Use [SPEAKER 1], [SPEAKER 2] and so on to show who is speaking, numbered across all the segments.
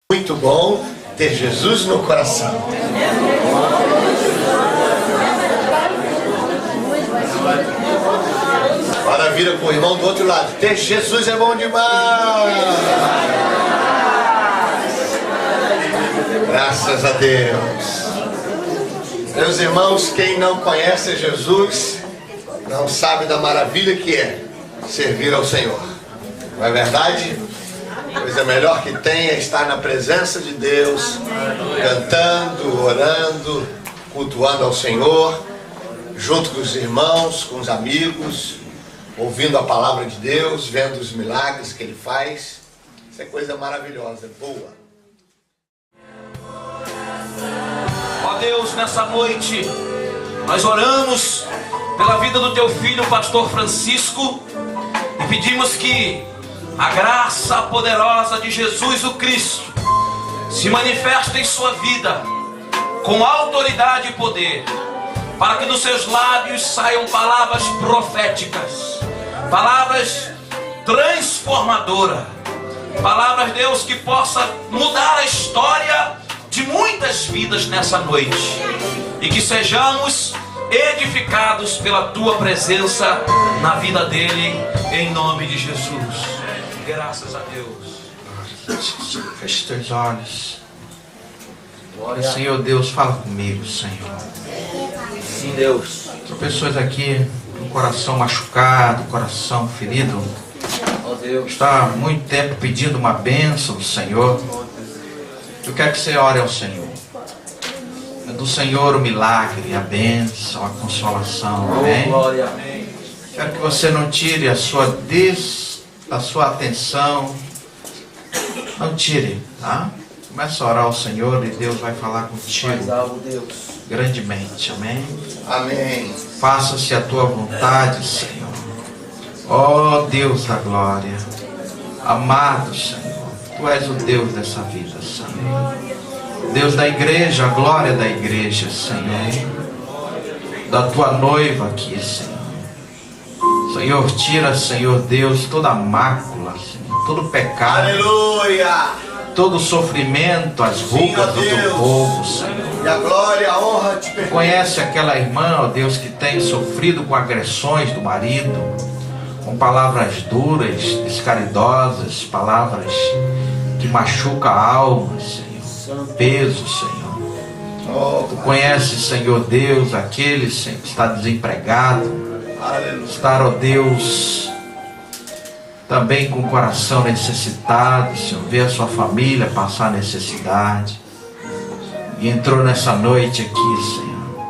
[SPEAKER 1] Muito bom ter Jesus no coração. Agora vira com o irmão do outro lado. Ter Jesus é bom demais. Graças a Deus. Meus irmãos, quem não conhece Jesus não sabe da maravilha que é servir ao Senhor. Não é verdade? A coisa melhor que tem é estar na presença de Deus, cantando, orando, cultuando ao Senhor, junto com os irmãos, com os amigos, ouvindo a palavra de Deus, vendo os milagres que Ele faz. Isso é coisa maravilhosa, boa.
[SPEAKER 2] Ó Deus, nessa noite, nós oramos pela vida do Teu Filho, o pastor Francisco, e pedimos que a graça poderosa de Jesus o Cristo se manifesta em sua vida com autoridade e poder, para que dos seus lábios saiam palavras proféticas, palavras transformadoras, palavras, Deus, que possa mudar a história de muitas vidas nessa noite, e que sejamos edificados pela Tua presença na vida dele, em nome de Jesus. Graças a Deus.
[SPEAKER 3] Feche teus olhos. Senhor Deus, fala comigo, Senhor.
[SPEAKER 2] Sim, Deus.
[SPEAKER 3] São pessoas aqui com o coração machucado, coração ferido.
[SPEAKER 2] Ó Deus.
[SPEAKER 3] Está há muito tempo pedindo uma bênção do Senhor. Eu quero que você ore ao Senhor. É do Senhor o milagre, a bênção, a consolação. Amém?
[SPEAKER 2] Glória, amém.
[SPEAKER 3] Quero que você não tire a sua atenção. Não tire, tá? Começa a orar ao Senhor e Deus vai falar contigo grandemente, amém?
[SPEAKER 1] Amém.
[SPEAKER 3] Faça-se a tua vontade, Senhor. Ó Deus da glória, amado Senhor, Tu és o Deus dessa vida, Senhor. Deus da igreja, a glória da igreja, Senhor. Da Tua noiva aqui, Senhor. Senhor, tira, Senhor Deus, toda a mácula, Senhor, todo pecado.
[SPEAKER 1] Aleluia!
[SPEAKER 3] Todo sofrimento, as rugas do Teu povo, Senhor.
[SPEAKER 1] E a glória, a honra te pertence.
[SPEAKER 3] Conhece aquela irmã, ó Deus, que tem sofrido com agressões do marido, com palavras duras, descaridosas, palavras que machucam a alma, Senhor. Peso, Senhor. Tu conheces, Senhor Deus, aquele, Senhor, que está desempregado. Estar, ó Deus, também com o coração necessitado, Senhor, ver a sua família passar necessidade, e entrou nessa noite aqui, Senhor,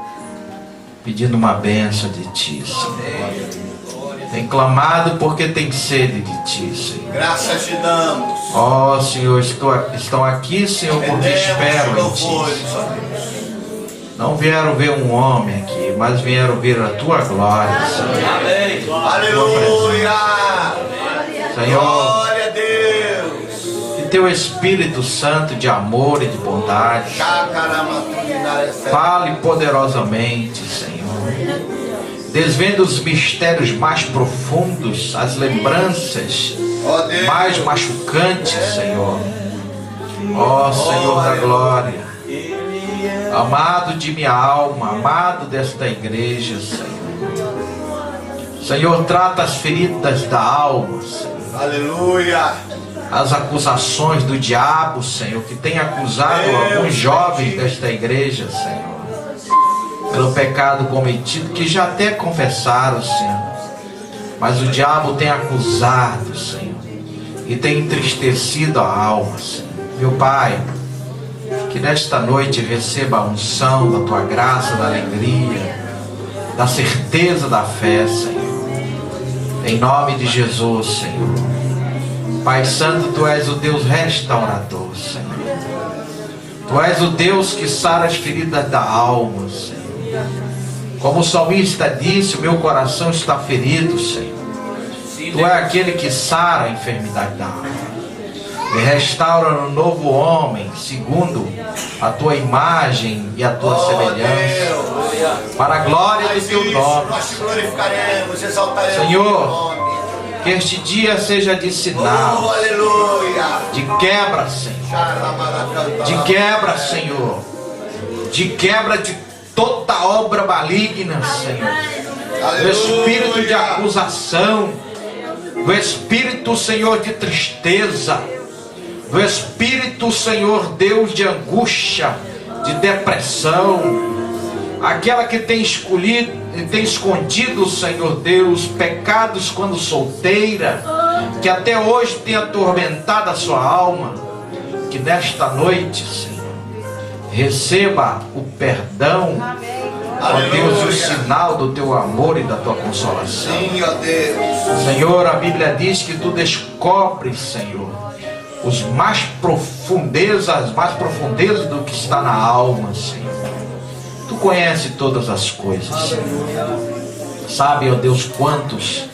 [SPEAKER 3] pedindo uma bênção de Ti, Senhor. Tem clamado porque tem sede de Ti, Senhor.
[SPEAKER 1] Graças te damos.
[SPEAKER 3] Ó Senhor, estão aqui, Senhor, porque esperam em Ti. Não vieram ver um homem aqui, mas vieram ver a Tua glória, Senhor.
[SPEAKER 2] Amém.
[SPEAKER 1] Aleluia.
[SPEAKER 3] Senhor,
[SPEAKER 1] Glória a Deus.
[SPEAKER 3] que Teu Espírito Santo de amor e de bondade fale poderosamente, Senhor. Desvenda os mistérios mais profundos, as lembranças mais machucantes, Senhor. Ó Senhor da glória, amado de minha alma, amado desta igreja, Senhor. Senhor, trata as feridas da alma, Senhor.
[SPEAKER 1] Aleluia.
[SPEAKER 3] As acusações do diabo, Senhor, que tem acusado alguns jovens desta igreja, Senhor, pelo pecado cometido, que já até confessaram, Senhor, mas o diabo tem acusado, Senhor, e tem entristecido a alma, Senhor. Meu Pai, que nesta noite receba a unção da Tua graça, da alegria, da certeza da fé, Senhor, em nome de Jesus, Senhor. Pai Santo, Tu és o Deus restaurador, Senhor. Tu és o Deus que sara as feridas da alma, Senhor. Como o salmista disse, o meu coração está ferido, Senhor. Tu és aquele que sara a enfermidade da alma e restaura no novo homem, segundo a Tua imagem e a Tua semelhança, para a glória do Teu nome.
[SPEAKER 1] Nós te glorificaremos, exaltaremos
[SPEAKER 3] Senhor,
[SPEAKER 1] o Teu nome.
[SPEAKER 3] Que este dia seja de sinal,
[SPEAKER 1] Oh, aleluia.
[SPEAKER 3] de quebra, Senhor. De quebra, Senhor. De quebra de toda obra maligna, Senhor. Do espírito de acusação, do espírito, Senhor, de tristeza, do espírito, Senhor Deus, de angústia, de depressão, aquela que tem escondido, Senhor Deus, pecados quando solteira, que até hoje tem atormentado a sua alma, que nesta noite, Senhor, receba o perdão, ó Deus, e o sinal do teu amor e da tua consolação.
[SPEAKER 1] Sim, ó Deus.
[SPEAKER 3] Senhor, a Bíblia diz que tu descobres, Senhor, as mais profundezas do que está na alma, Senhor. Tu conheces todas as coisas, Senhor. Sabe, ó Deus, quantos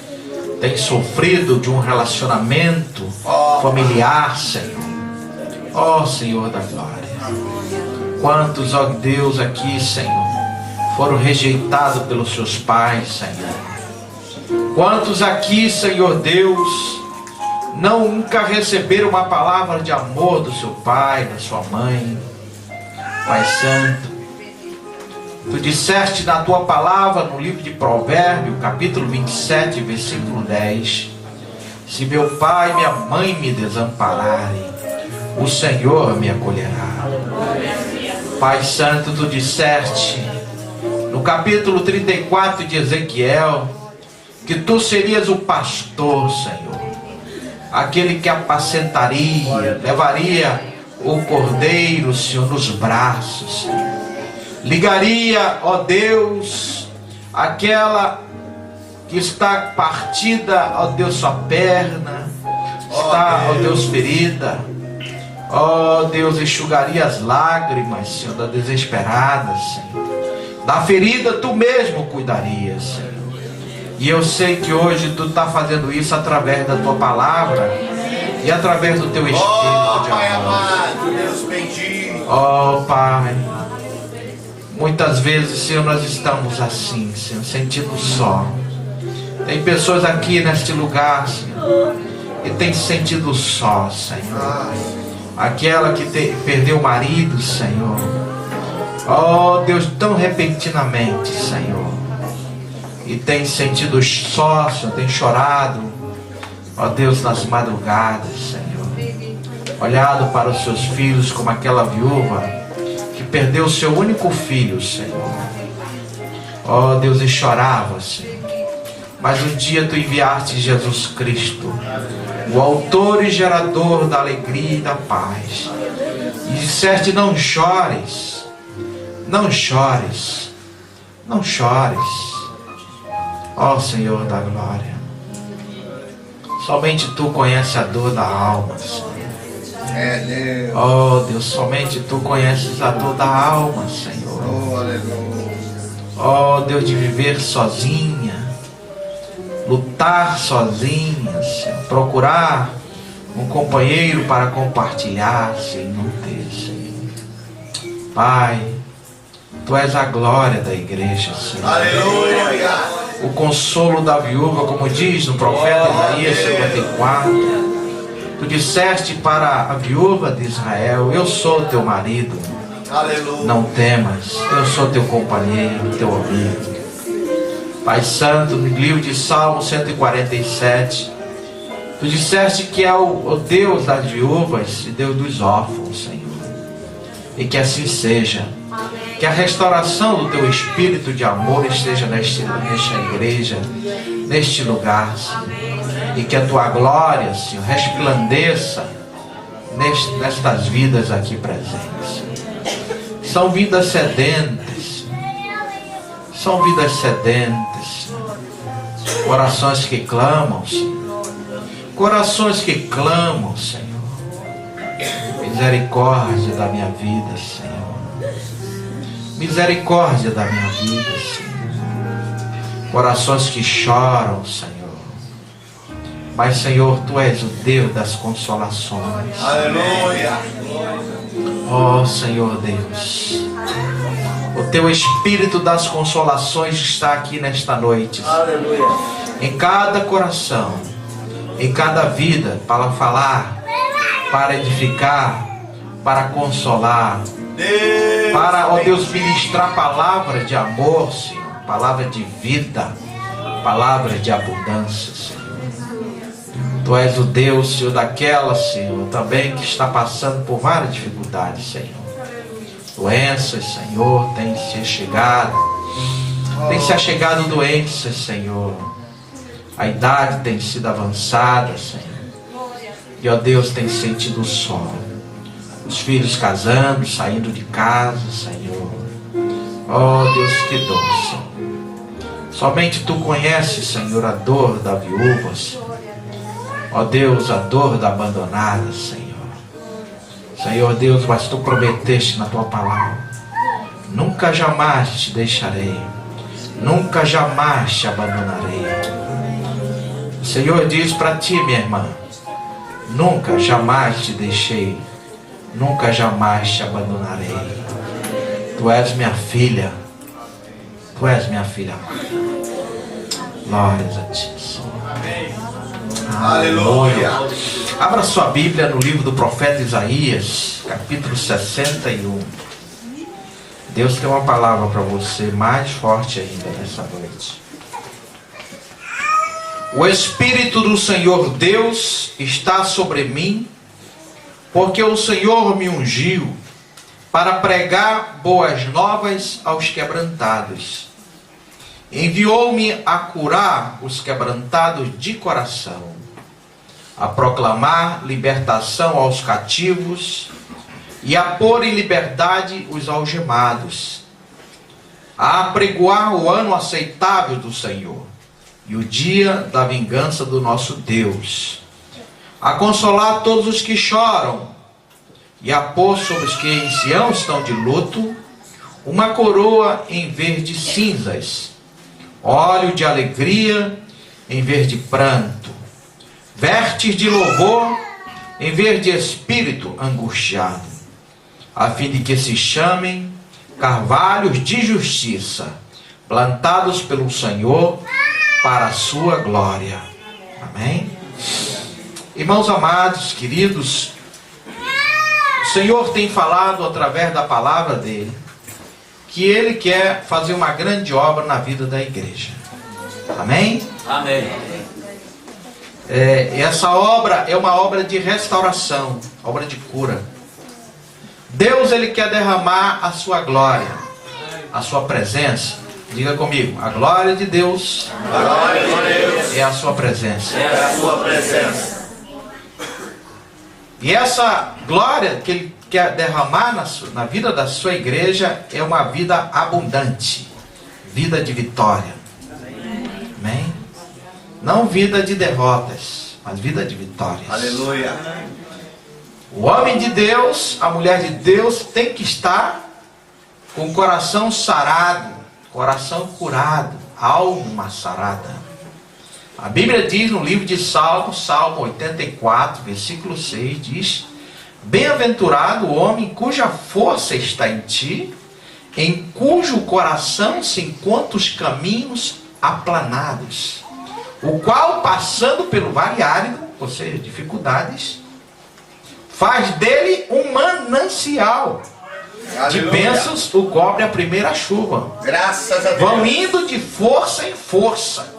[SPEAKER 3] têm sofrido de um relacionamento familiar, Senhor. Ó Senhor da glória. Quantos, ó Deus, aqui, Senhor, foram rejeitados pelos seus pais, Senhor. Quantos aqui, Senhor Deus, nunca receberam uma palavra de amor do seu pai, da sua mãe. Pai Santo, tu disseste na tua palavra, no livro de Provérbios, capítulo 27, versículo 10: se meu pai e minha mãe me desampararem, o Senhor me acolherá. Pai Santo, tu disseste no capítulo 34 de Ezequiel que tu serias o pastor, Senhor, aquele que apacentaria, levaria o cordeiro, Senhor, nos braços, Senhor. Ligaria, ó Deus, aquela que está partida, ó Deus, sua perna, está, ó Deus, ferida. Ó Deus, enxugaria as lágrimas, Senhor, da desesperada, Senhor. Da ferida tu mesmo cuidarias, Senhor. E eu sei que hoje tu está fazendo isso através da tua palavra e através do teu Espírito de amor.
[SPEAKER 1] Deus bendito.
[SPEAKER 3] Ó Pai, muitas vezes, Senhor, nós estamos assim, Senhor, sentindo só. Tem pessoas aqui neste lugar, Senhor, e tem se sentido só, Senhor. Aquela que perdeu o marido, Senhor. Ó Deus, tão repentinamente, Senhor, e tem sentido só, Senhor, tem chorado, ó Deus, nas madrugadas, Senhor, olhado para os seus filhos como aquela viúva que perdeu o seu único filho, Senhor. Ó Deus, e chorava, Senhor. Mas um dia tu enviaste Jesus Cristo, o autor e gerador da alegria e da paz, e disseste: não chores, não chores, não chores. Ó Senhor da glória, somente tu conheces a dor da alma, Senhor. Ó Deus, somente tu conheces a dor da alma, Senhor. Ó Deus, de viver sozinha, lutar sozinha, Senhor, procurar um companheiro para compartilhar, Senhor, não ter, Senhor. Pai, tu és a glória da igreja, Senhor.
[SPEAKER 1] Aleluia.
[SPEAKER 3] O consolo da viúva, como diz no profeta Isaías 54. Tu disseste para a viúva de Israel: eu sou teu marido,
[SPEAKER 1] Aleluia.
[SPEAKER 3] não temas, eu sou teu companheiro, teu amigo. Pai Santo, no livro de Salmo 147, tu disseste que é o Deus das viúvas e Deus dos órfãos, Senhor. E que assim seja. Que a restauração do teu espírito de amor esteja nesta igreja, neste lugar, Senhor. E que a tua glória, Senhor, resplandeça nestas vidas aqui presentes. São vidas sedentas, são vidas sedentas, Senhor. Corações que clamam, Senhor. Corações que clamam, Senhor. Misericórdia da minha vida, Senhor. Misericórdia da minha vida, Senhor. Corações que choram, Senhor. Mas, Senhor, tu és o Deus das consolações.
[SPEAKER 1] Aleluia.
[SPEAKER 3] Ó Senhor Deus, o teu Espírito das consolações está aqui nesta noite.
[SPEAKER 1] Aleluia.
[SPEAKER 3] Em cada coração, em cada vida, para falar, para edificar, para consolar, para, ó Deus, ministrar palavras de amor, Senhor, palavra de vida, palavra de abundância, Senhor. Tu és o Deus, Senhor, daquela, Senhor, também que está passando por várias dificuldades, Senhor. Doenças, Senhor, tem se achegado doenças, Senhor. A idade tem sido avançada, Senhor. E, ó Deus, tem sentido o sol. Os filhos casando, saindo de casa, Senhor. Ó Deus, que dor, Senhor. Somente Tu conheces, Senhor, a dor da viúva, Senhor. Ó Deus, a dor da abandonada, Senhor. Senhor Deus, mas Tu prometeste na Tua palavra: nunca jamais te deixarei, nunca jamais te abandonarei. O Senhor diz para ti, minha irmã: nunca jamais te deixei, nunca jamais te abandonarei. Tu és minha filha, Tu és minha filha. Glórias a Ti, Senhor.
[SPEAKER 1] Aleluia.
[SPEAKER 3] Abra sua Bíblia no livro do profeta Isaías, capítulo 61. Deus tem uma palavra para você mais forte ainda nessa noite. O Espírito do Senhor Deus está sobre mim, porque o Senhor me ungiu para pregar boas novas aos quebrantados. Enviou-me a curar os quebrantados de coração, a proclamar libertação aos cativos e a pôr em liberdade os algemados, a apregoar o ano aceitável do Senhor e o dia da vingança do nosso Deus, a consolar todos os que choram e a pôr sobre os que em Sião estão de luto uma coroa em vez de cinzas, óleo de alegria em vez de pranto, vestes de louvor em vez de espírito angustiado, a fim de que se chamem carvalhos de justiça, plantados pelo Senhor para a sua glória. Amém? Irmãos amados, queridos, o Senhor tem falado através da palavra dele que Ele quer fazer uma grande obra na vida da igreja. Amém?
[SPEAKER 2] Amém.
[SPEAKER 3] Essa obra é uma obra de restauração, obra de cura. Deus, Ele quer derramar a sua glória, a sua presença. Diga comigo: a glória de Deus,
[SPEAKER 1] A glória de Deus
[SPEAKER 3] é a sua presença.
[SPEAKER 1] é a sua presença.
[SPEAKER 3] E essa glória que Ele quer derramar na vida da sua igreja é uma vida abundante, vida de vitória. Amém? Não vida de derrotas, mas vida de vitórias.
[SPEAKER 1] Aleluia.
[SPEAKER 3] O homem de Deus, a mulher de Deus tem que estar com o coração sarado, coração curado, alma sarada. A Bíblia diz no livro de Salmo 84, versículo 6, diz: bem-aventurado o homem cuja força está em ti, em cujo coração se encontram os caminhos aplanados, o qual, passando pelo vale árido, ou seja, dificuldades, faz dele um manancial de bênçãos, o cobre a primeira chuva.
[SPEAKER 1] Graças a Deus.
[SPEAKER 3] Vão indo de força em força,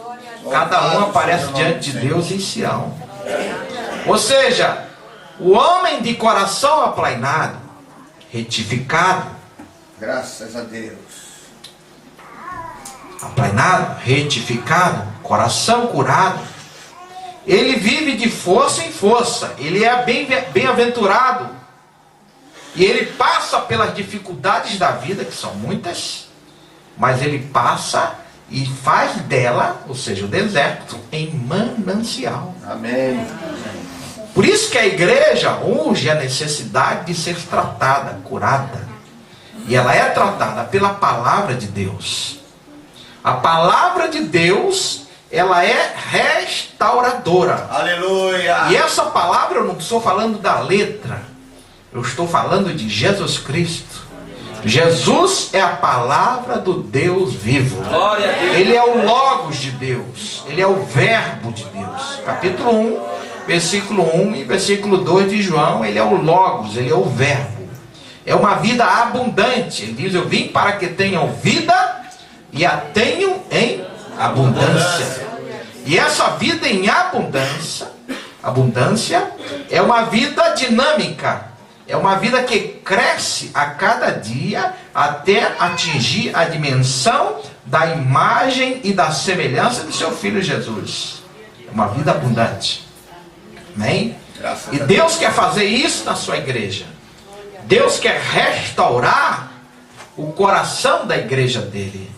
[SPEAKER 3] cada um aparece diante de Deus em Sião. Ou seja, o homem de coração aplainado, retificado,
[SPEAKER 1] Graças a Deus.
[SPEAKER 3] aplainado, retificado, coração curado, ele vive de força em força, ele é bem-aventurado, e ele passa pelas dificuldades da vida, que são muitas, mas ele passa e faz dela, ou seja, o deserto, em manancial.
[SPEAKER 1] Amém.
[SPEAKER 3] Por isso que a igreja urge a necessidade de ser tratada, curada. E ela é tratada pela palavra de Deus. A palavra de Deus, ela é restauradora.
[SPEAKER 1] Aleluia.
[SPEAKER 3] E essa palavra, eu não estou falando da letra, eu estou falando de Jesus Cristo. Jesus é a palavra do Deus vivo.
[SPEAKER 2] Glória a Deus.
[SPEAKER 3] Ele é o Logos de Deus. Ele é o Verbo de Deus. Capítulo 1, versículo 1 e versículo 2 de João. Ele é o Logos, ele é o Verbo. É uma vida abundante. Ele diz: eu vim para que tenham vida e a tenham em abundância. E essa vida em abundância é uma vida dinâmica. É uma vida que cresce a cada dia até atingir a dimensão da imagem e da semelhança de seu Filho Jesus. É uma vida abundante. Amém? E Deus quer fazer isso na sua igreja. Deus quer restaurar o coração da igreja dele,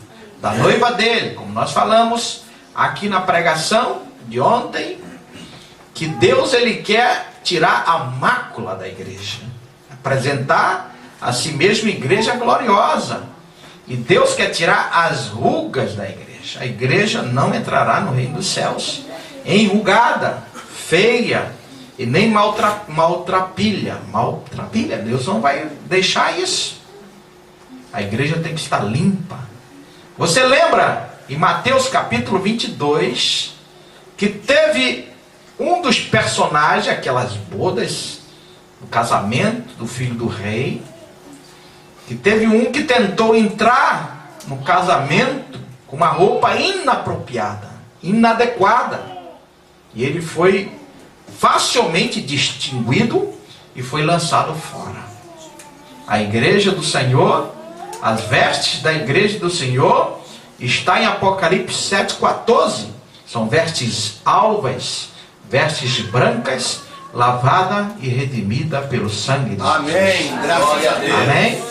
[SPEAKER 3] da noiva dele, como nós falamos aqui na pregação de ontem, que Deus ele quer tirar a mácula da igreja, apresentar a si mesmo igreja gloriosa. E Deus quer tirar as rugas da igreja. A igreja não entrará no reino dos céus enrugada, feia e nem maltrapilha. Deus não vai deixar isso. A igreja tem que estar limpa. Você lembra em Mateus capítulo 22 que teve um dos personagens, aquelas bodas, o casamento do filho do rei, que teve um que tentou entrar no casamento com uma roupa inapropriada, inadequada, e ele foi facilmente distinguido e foi lançado fora. A igreja do Senhor, as vestes da igreja do Senhor, está em Apocalipse 7,14. São vestes alvas, vestes brancas, lavada e redimida pelo sangue de Jesus.
[SPEAKER 1] Amém. Graças a Deus.
[SPEAKER 3] Amém.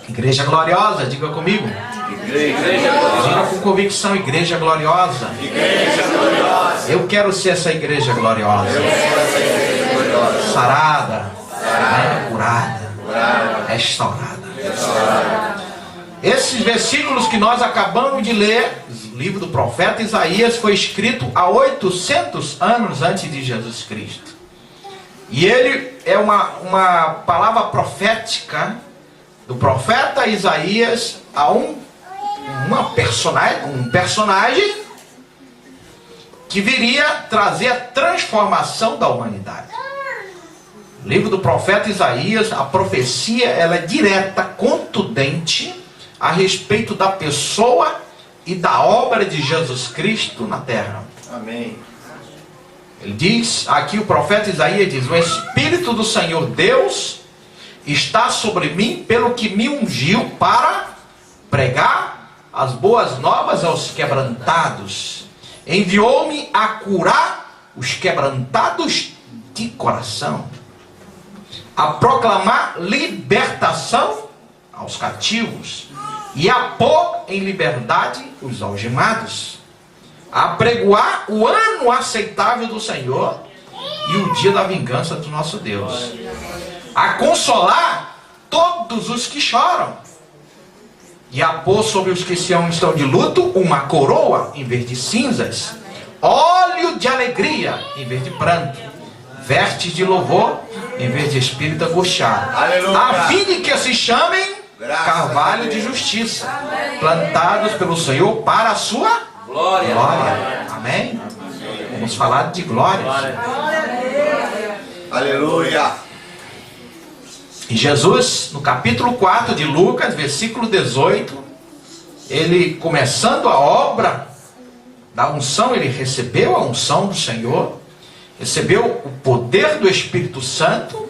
[SPEAKER 3] Igreja gloriosa, diga comigo.
[SPEAKER 1] Igreja gloriosa.
[SPEAKER 3] Diga com convicção: igreja gloriosa.
[SPEAKER 1] Igreja gloriosa.
[SPEAKER 3] Eu quero ser essa igreja gloriosa. Sarada, curada, restaurada. Esses versículos que nós acabamos de ler, o livro do profeta Isaías, foi escrito há 800 anos antes de Jesus Cristo. E ele é uma palavra profética do profeta Isaías a um personagem que viria trazer a transformação da humanidade. O livro do profeta Isaías, a profecia, ela é direta, contundente a respeito da pessoa e da obra de Jesus Cristo na terra.
[SPEAKER 1] Amém.
[SPEAKER 3] Ele diz, aqui o profeta Isaías diz: o Espírito do Senhor Deus está sobre mim, pelo que me ungiu para pregar as boas novas aos quebrantados. Enviou-me a curar os quebrantados de coração, a proclamar libertação aos cativos e a pôr em liberdade os algemados, a apregoar o ano aceitável do Senhor e o dia da vingança do nosso Deus, a consolar todos os que choram e a pôr sobre os que estão de luto uma coroa em vez de cinzas, óleo de alegria em vez de pranto, vestes de louvor em vez de espírito angustiado, a fim de que se chamem carvalho de justiça, plantados pelo Senhor para a sua glória. Amém? Vamos falar de glória.
[SPEAKER 1] Aleluia.
[SPEAKER 3] E Jesus, no capítulo 4 de Lucas, versículo 18, ele começando a obra da unção, ele recebeu a unção do Senhor, recebeu o poder do Espírito Santo,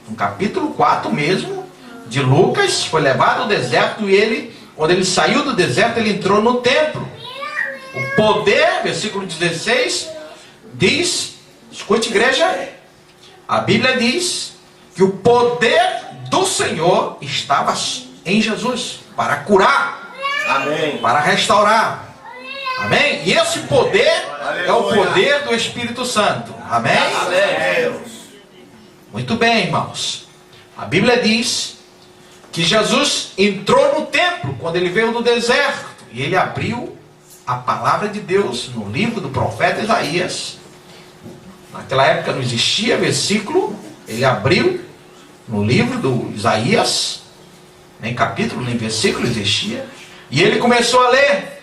[SPEAKER 3] no capítulo 4 mesmo, de Lucas, foi levado ao deserto e ele, quando ele saiu do deserto, ele entrou no templo. O poder, versículo 16, diz, escute igreja, a Bíblia diz que o poder do Senhor estava em Jesus, para curar,
[SPEAKER 1] amém,
[SPEAKER 3] para restaurar, amém, e esse poder é o poder do Espírito Santo, amém?
[SPEAKER 1] Amém.
[SPEAKER 3] Muito bem, irmãos, a Bíblia diz que Jesus entrou no templo quando ele veio do deserto e ele abriu a palavra de Deus no livro do profeta Isaías. Naquela época não existia versículo, ele abriu no livro do Isaías Nem capítulo, nem versículo existia. E ele começou a ler.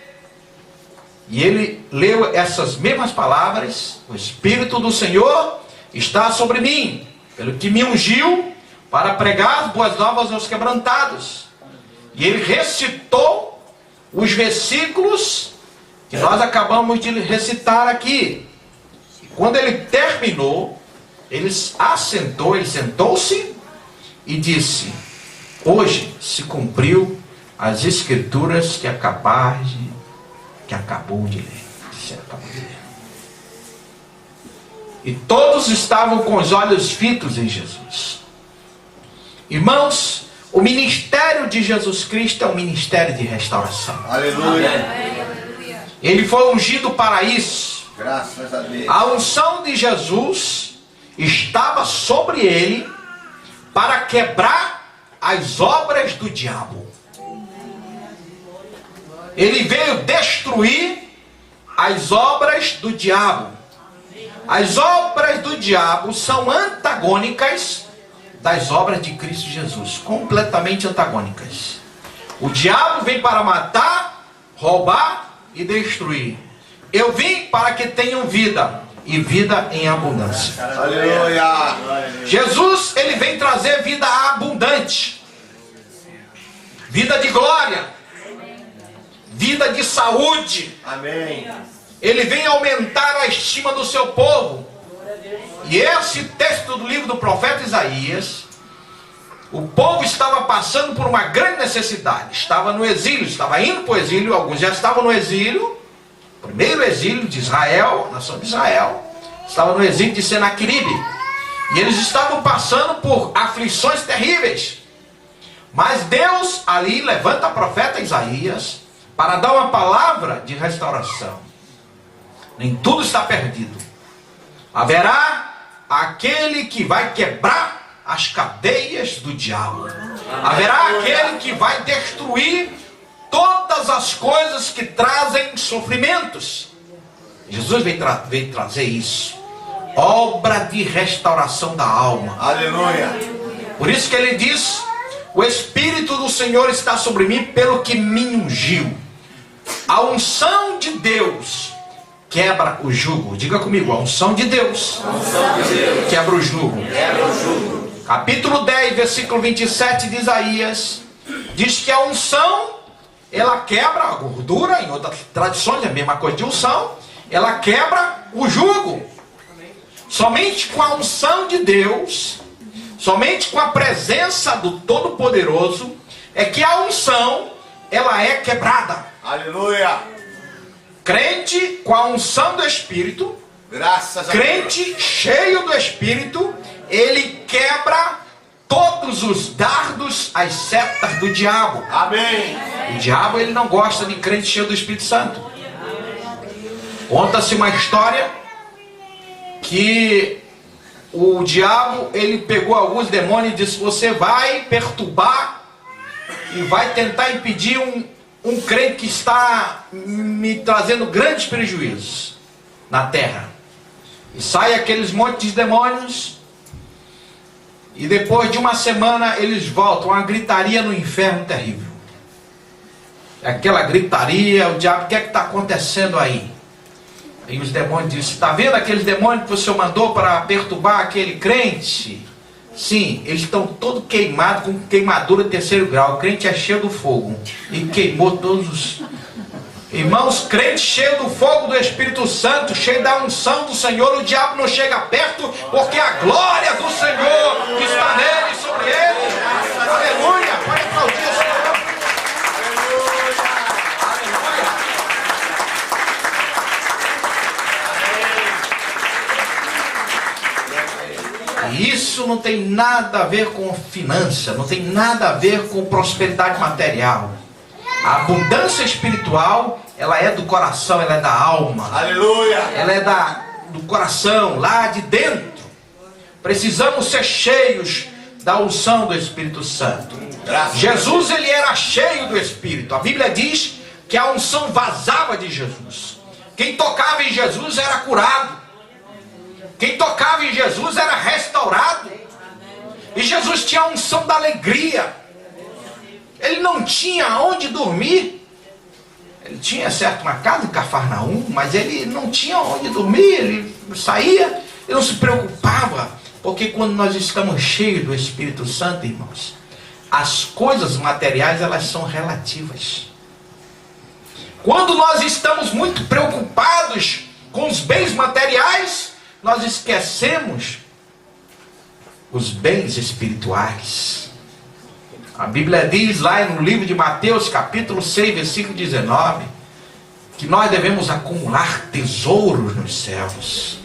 [SPEAKER 3] E ele leu essas mesmas palavras: o Espírito do Senhor está sobre mim, pelo que me ungiu para pregar as boas novas aos quebrantados. E ele recitou os versículos que nós acabamos de recitar aqui. E quando ele terminou, ele sentou-se e disse: hoje se cumpriu as escrituras que acabou de ler. E todos estavam com os olhos fitos em Jesus. Irmãos, o ministério de Jesus Cristo é um ministério de restauração.
[SPEAKER 1] Aleluia.
[SPEAKER 3] Ele foi ungido para isso.
[SPEAKER 1] Graças a Deus.
[SPEAKER 3] A unção de Jesus estava sobre ele para quebrar as obras do diabo. Ele veio destruir as obras do diabo. As obras do diabo são antagônicas das obras de Cristo Jesus, completamente antagônicas. O diabo vem para matar, roubar e destruir. Eu vim para que tenham vida, e vida em abundância.
[SPEAKER 1] Aleluia.
[SPEAKER 3] Jesus, ele vem trazer vida abundante, vida de glória, vida de saúde.
[SPEAKER 1] Amém.
[SPEAKER 3] Ele vem aumentar a estima do seu povo. E esse texto do livro do profeta Isaías, o povo estava passando por uma grande necessidade. Estava no exílio, estava indo para o exílio. Alguns já estavam no exílio. Primeiro exílio de Israel, nação de Israel. Estava no exílio de Senaqueribe. E eles estavam passando por aflições terríveis. Mas Deus ali levanta o profeta Isaías para dar uma palavra de restauração. Nem tudo está perdido. Haverá aquele que vai quebrar as cadeias do diabo. Haverá aquele que vai destruir todas as coisas que trazem sofrimentos. Jesus veio trazer isso. Obra de restauração da alma.
[SPEAKER 1] Aleluia.
[SPEAKER 3] Por isso que ele diz: o Espírito do Senhor está sobre mim, pelo que me ungiu. A unção de Deus quebra o jugo. Diga comigo: a unção de Deus, quebra o jugo. Capítulo 10, versículo 27 de Isaías diz que a unção, ela quebra a gordura. Em outras tradições é a mesma coisa de unção. Ela quebra o jugo. Somente com a unção de Deus, somente com a presença do Todo-Poderoso, é que a unção, ela é quebrada.
[SPEAKER 1] Aleluia.
[SPEAKER 3] Crente com a unção do Espírito,
[SPEAKER 1] Graças a
[SPEAKER 3] crente
[SPEAKER 1] Deus.
[SPEAKER 3] cheio do Espírito, ele quebra todos os dardos, as setas do diabo.
[SPEAKER 1] Amém.
[SPEAKER 3] O diabo, ele não gosta de crente cheio do Espírito Santo. Conta-se uma história que o diabo, ele pegou alguns demônios e disse: você vai perturbar e vai tentar impedir um crente que está me trazendo grandes prejuízos na terra. E sai aqueles montes de demônios, e depois de uma semana eles voltam, uma gritaria no inferno terrível. Aquela gritaria, o diabo: o que é que está acontecendo aí? E os demônios dizem: está vendo aqueles demônios que o Senhor mandou para perturbar aquele crente? Sim, eles estão todos queimados com queimadura de terceiro grau. O crente é cheio do fogo e queimou todos os... Irmãos, crente cheio do fogo do Espírito Santo, cheio da unção do Senhor, o diabo não chega perto, porque a glória do Senhor está nele, sobre ele. Aleluia. Pode aplaudir o Senhor. E isso não tem nada a ver com finança, não tem nada a ver com prosperidade material. A abundância espiritual, ela é do coração, ela é da alma.
[SPEAKER 1] Aleluia.
[SPEAKER 3] Ela é do coração, lá de dentro. Precisamos ser cheios da unção do Espírito Santo. Jesus, ele era cheio do Espírito. A Bíblia diz que a unção vazava de Jesus. Quem tocava em Jesus era curado. Quem tocava em Jesus era restaurado. E Jesus tinha a unção da alegria. ele não tinha onde dormir. Ele tinha, certo, uma casa em Cafarnaum, mas ele não tinha onde dormir. Ele saía, ele não se preocupava, porque quando nós estamos cheios do Espírito Santo, irmãos, as coisas materiais, elas são relativas. Quando nós estamos muito preocupados com os bens materiais, nós esquecemos os bens espirituais. A Bíblia diz lá no livro de Mateus, capítulo 6, versículo 19, que nós devemos acumular tesouros nos céus,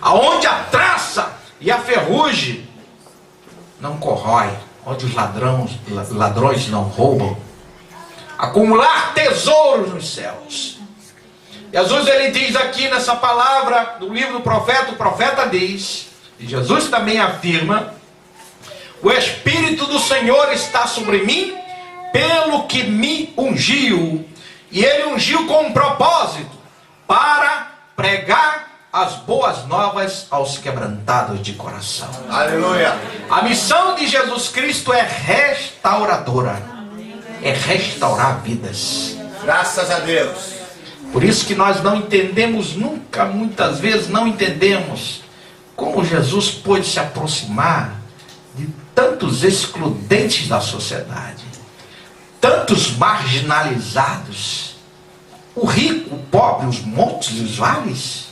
[SPEAKER 3] aonde a traça e a ferrugem não corrói, onde os ladrões não roubam. Acumular tesouros nos céus. Jesus, ele diz aqui nessa palavra do livro do profeta, o profeta diz, e Jesus também afirma: o Espírito do Senhor está sobre mim, pelo que me ungiu. E ele ungiu com um propósito, para pregar as boas novas aos quebrantados de coração.
[SPEAKER 1] Aleluia.
[SPEAKER 3] A missão de Jesus Cristo é restauradora, é restaurar vidas.
[SPEAKER 1] Graças a Deus.
[SPEAKER 3] Por isso que nós não entendemos nunca, muitas vezes não entendemos como Jesus pôde se aproximar de tantos excludentes da sociedade, tantos marginalizados, o rico, o pobre, os montes e os vales,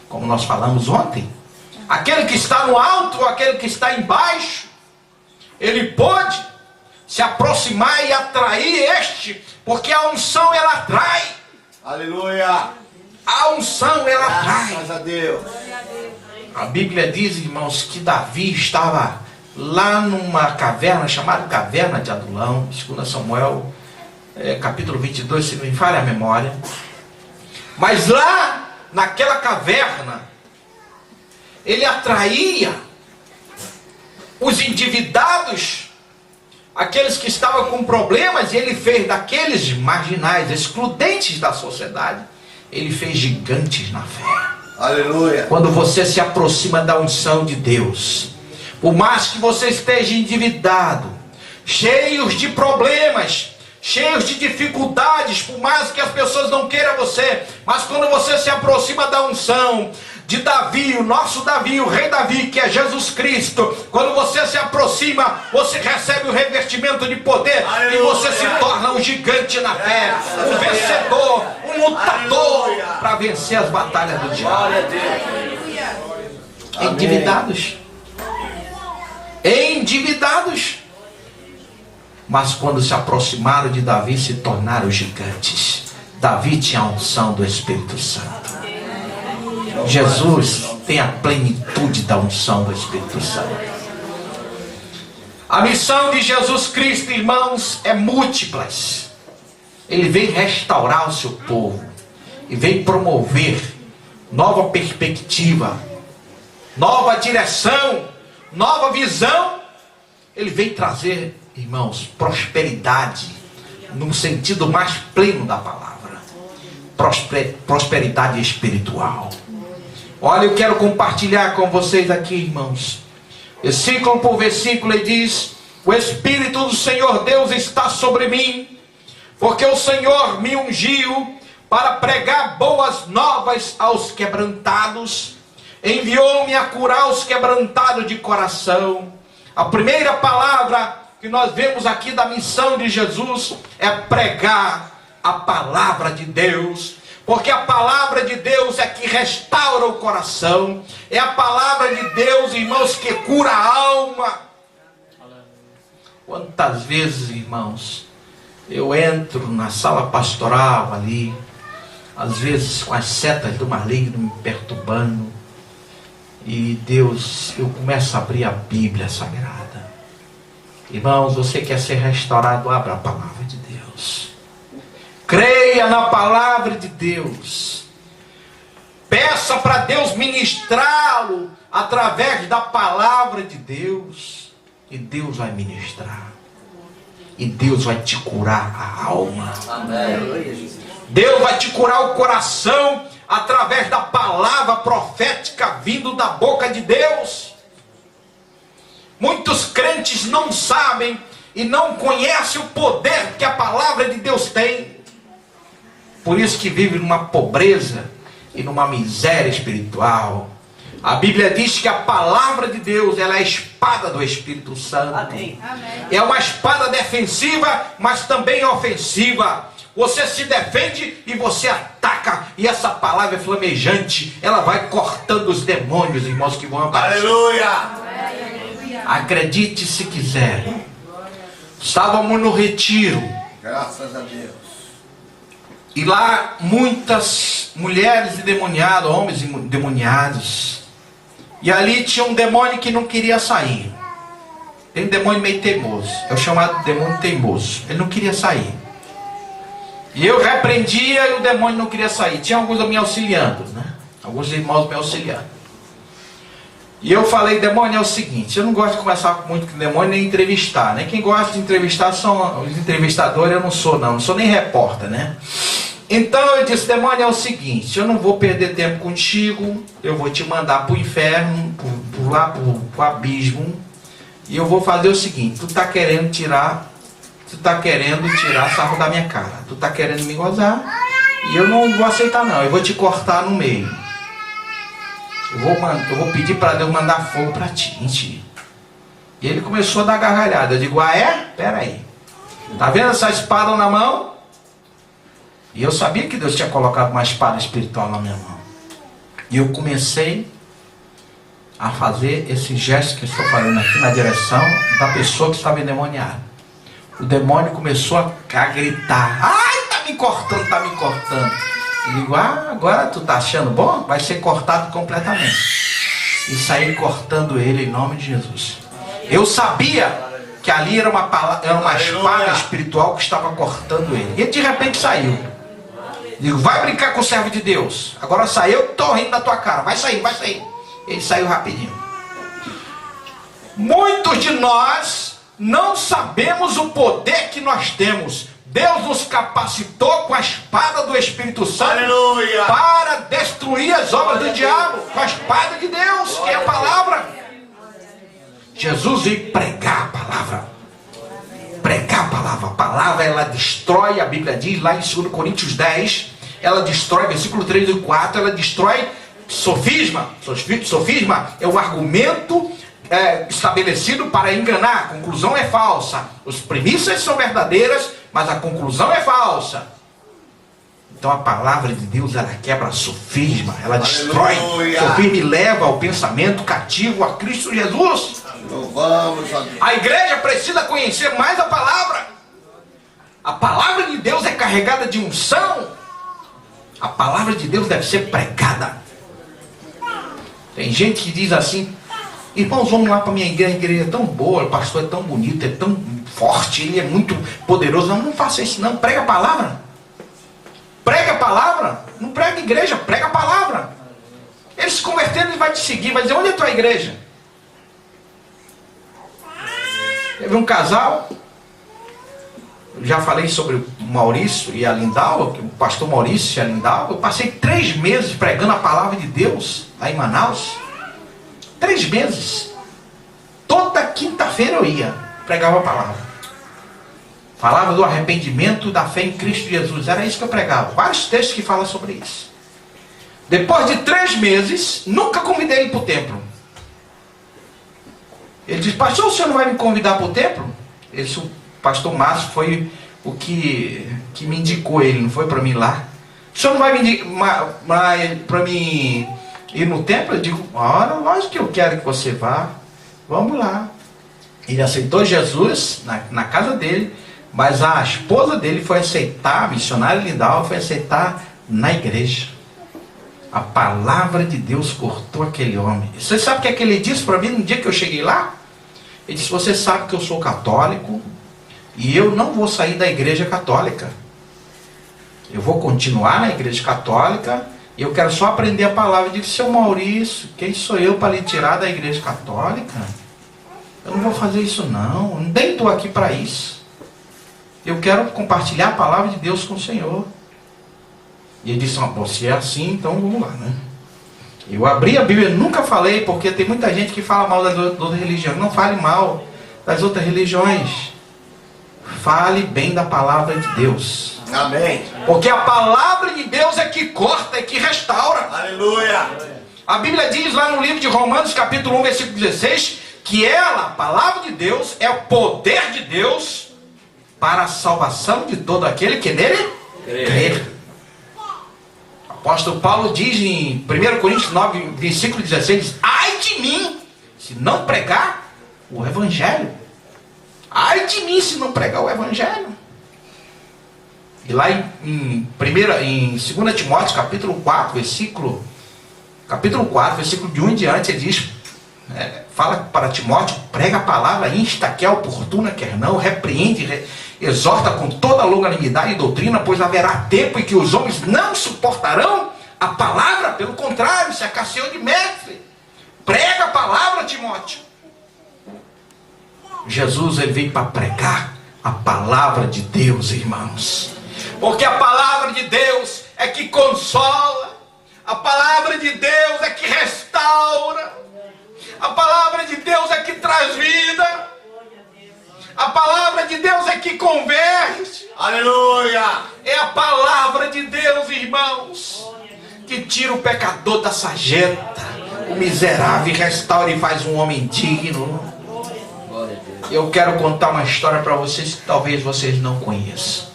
[SPEAKER 3] como nós falamos ontem, aquele que está no alto, aquele que está embaixo, ele pôde se aproximar e atrair este, porque a unção ela atrai.
[SPEAKER 1] Aleluia.
[SPEAKER 3] A unção ela atrai.
[SPEAKER 1] Graças a Deus.
[SPEAKER 3] A Bíblia diz, irmãos, que Davi estava lá numa caverna, chamada Caverna de Adulão, 2 Samuel, capítulo 22, se não me falha a memória. Mas lá, naquela caverna, ele atraía os endividados, aqueles que estavam com problemas, e ele fez daqueles marginais, excludentes da sociedade, ele fez gigantes na fé.
[SPEAKER 1] Aleluia.
[SPEAKER 3] Quando você se aproxima da unção de Deus, por mais que você esteja endividado, cheios de problemas, cheios de dificuldades, por mais que as pessoas não queiram você, mas quando você se aproxima da unção de Davi, o nosso Davi, o rei Davi, que é Jesus Cristo, quando você se aproxima, você recebe o revestimento de poder. Aleluia. E você se torna um gigante na fé, um vencedor, um lutador para vencer as batalhas do diabo. Endividados, endividados, mas quando se aproximaram de Davi, se tornaram gigantes. Davi tinha a unção do Espírito Santo. Jesus tem a plenitude da unção do Espírito Santo. A missão de Jesus Cristo, irmãos, é múltiplas. Ele vem restaurar o seu povo e vem promover nova perspectiva, nova direção, nova visão. Ele vem trazer, irmãos, prosperidade no sentido mais pleno da palavra, prosperidade espiritual. Olha, eu quero compartilhar com vocês aqui, irmãos, versículo por versículo. Ele diz: o Espírito do Senhor Deus está sobre mim, porque o Senhor me ungiu para pregar boas novas aos quebrantados, enviou-me a curar os quebrantados de coração. A primeira palavra que nós vemos aqui da missão de Jesus é pregar a palavra de Deus. Porque a palavra de Deus é que restaura o coração. É a palavra de Deus, irmãos, que cura a alma. Quantas vezes, irmãos, eu entro na sala pastoral ali, às vezes com as setas do maligno me perturbando, e Deus, eu começo a abrir a Bíblia Sagrada. Irmãos, você quer ser restaurado, abra a palavra de Deus. Creia na palavra de Deus. Peça para Deus ministrá-lo através da palavra de Deus. E Deus vai ministrar. E Deus vai te curar a alma. Amém. Deus vai te curar o coração através da palavra profética vindo da boca de Deus. Muitos crentes não sabem e não conhece o poder que a palavra de Deus tem. Por isso que vive numa pobreza e numa miséria espiritual. A Bíblia diz que a palavra de Deus, ela é a espada do Espírito Santo.
[SPEAKER 4] Amém.
[SPEAKER 3] É uma espada defensiva, mas também ofensiva. Você se defende e você ataca. E essa palavra é flamejante. Ela vai cortando os demônios, irmãos, que vão aparecer.
[SPEAKER 1] Aleluia!
[SPEAKER 3] Acredite se quiser. Estávamos no retiro.
[SPEAKER 1] Graças a Deus.
[SPEAKER 3] E lá muitas mulheres endemoniadas, homens endemoniados. E ali tinha um demônio que não queria sair. Tem um demônio meio teimoso. É o chamado demônio teimoso. Ele não queria sair. E eu repreendia e o demônio não queria sair. Tinha alguns me auxiliando, né? Alguns irmãos me auxiliando. E eu falei, demônio, é o seguinte, eu não gosto de conversar muito com o demônio nem entrevistar, né? Quem gosta de entrevistar são os entrevistadores, eu não sou nem repórter, né? Então eu disse, demônio, é o seguinte, eu não vou perder tempo contigo, eu vou te mandar para o inferno, para o abismo, e eu vou fazer o seguinte, tu tá querendo tirar sarro da minha cara, tu tá querendo me gozar, e eu não vou aceitar não, eu vou te cortar no meio. Eu vou pedir para Deus mandar fogo para ti, em ti. E ele começou a dar gargalhada. Eu digo, ah é? Pera aí. Tá vendo essa espada na mão? E eu sabia que Deus tinha colocado uma espada espiritual na minha mão. E eu comecei a fazer esse gesto que eu estou fazendo aqui na direção da pessoa que estava endemoniada. O demônio começou a gritar. Ai, tá me cortando, tá me cortando. Eu digo, agora tu tá achando bom? Vai ser cortado completamente. E saí cortando ele em nome de Jesus. Eu sabia que ali era uma espada espiritual que estava cortando ele. E de repente saiu. Digo, vai brincar com o servo de Deus. Agora saiu, eu tô rindo da tua cara. Vai sair, vai sair. Ele saiu rapidinho. Muitos de nós não sabemos o poder que nós temos. Deus nos capacitou com a espada do Espírito Santo. Aleluia, para destruir as obras do diabo. Com a espada de Deus, que é a palavra. Jesus veio pregar a palavra. Pregar a palavra. A palavra, ela destrói, a Bíblia diz lá em 2 Coríntios 10, ela destrói, versículo 3 e 4, ela destrói sofisma. Sofisma é o argumento estabelecido para enganar. A conclusão é falsa. As premissas são verdadeiras, mas a conclusão é falsa. Então a palavra de Deus, ela quebra sofisma, ela destrói. Sofisma e leva o pensamento cativo a Cristo Jesus. A igreja precisa conhecer mais a palavra. A palavra de Deus é carregada de unção. A palavra de Deus deve ser pregada. Tem gente que diz assim, irmãos, vamos lá para a minha igreja, a igreja é tão boa, o pastor é tão bonito, é tão forte, ele é muito poderoso. Não faça isso não, prega a palavra. Prega a palavra. Não prega a igreja, prega a palavra. Ele se convertendo, ele vai te seguir, vai dizer, onde é a tua igreja? Teve um casal, eu já falei sobre o Maurício e a Lindalva, o pastor Maurício e a Lindalva. Eu passei 3 meses pregando a palavra de Deus lá em Manaus. 3 meses. Toda quinta-feira eu ia, pregava a palavra. Falava do arrependimento, da fé em Cristo Jesus. Era isso que eu pregava. Vários textos que falam sobre isso. Depois de 3 meses, nunca convidei ele para o templo. Ele disse, pastor, o senhor não vai me convidar para o templo? Esse, o pastor Márcio foi o que me indicou ele, não foi para mim lá. O senhor não vai me para mim ir no templo? Eu digo, ora, lógico que eu quero que você vá. Vamos lá. Ele aceitou Jesus na casa dele, mas a esposa dele foi aceitar, a missionária Lindalva foi aceitar na igreja. A palavra de Deus cortou aquele homem. Você sabe o que ele disse para mim no dia que eu cheguei lá? Ele disse, você sabe que eu sou católico e eu não vou sair da igreja católica. Eu vou continuar na igreja católica e eu quero só aprender a palavra. Eu disse, seu Maurício, quem sou eu para lhe tirar da igreja católica? Eu não vou fazer isso não, eu nem estou aqui para isso. Eu quero compartilhar a palavra de Deus com o Senhor. E ele disse, você é assim, então vamos lá, né? Eu abri a Bíblia, nunca falei, porque tem muita gente que fala mal das outras religiões. Não fale mal das outras religiões. fale bem da palavra de Deus.
[SPEAKER 1] Amém.
[SPEAKER 3] Porque a palavra de Deus é que corta, é que restaura.
[SPEAKER 1] Aleluia.
[SPEAKER 3] A Bíblia diz lá no livro de Romanos, capítulo 1, versículo 16, que ela, a palavra de Deus, é o poder de Deus para a salvação de todo aquele que nele crê. O apóstolo Paulo diz em 1 Coríntios 9, versículo 16, ai de mim, se não pregar o evangelho. Ai de mim, se não pregar o evangelho. E lá em 2 Timóteo, capítulo 4, versículo de 1 em diante, ele diz, fala para Timóteo, prega a palavra, insta, quer oportuna, quer não, repreende, exorta com toda longanimidade e doutrina, pois haverá tempo em que os homens não suportarão a palavra, pelo contrário, se acaciam de mestre. Prega a palavra, Timóteo. Jesus, ele veio para pregar a palavra de Deus, irmãos. Porque a palavra de Deus é que consola, a palavra de Deus é que restaura, a palavra de Deus é que traz vida, a palavra de Deus é que converte.
[SPEAKER 1] Aleluia.
[SPEAKER 3] É a palavra de Deus, irmãos, que tira o pecador da sarjeta, o miserável, e restaura e faz um homem digno. Eu quero contar uma história para vocês que talvez vocês não conheçam.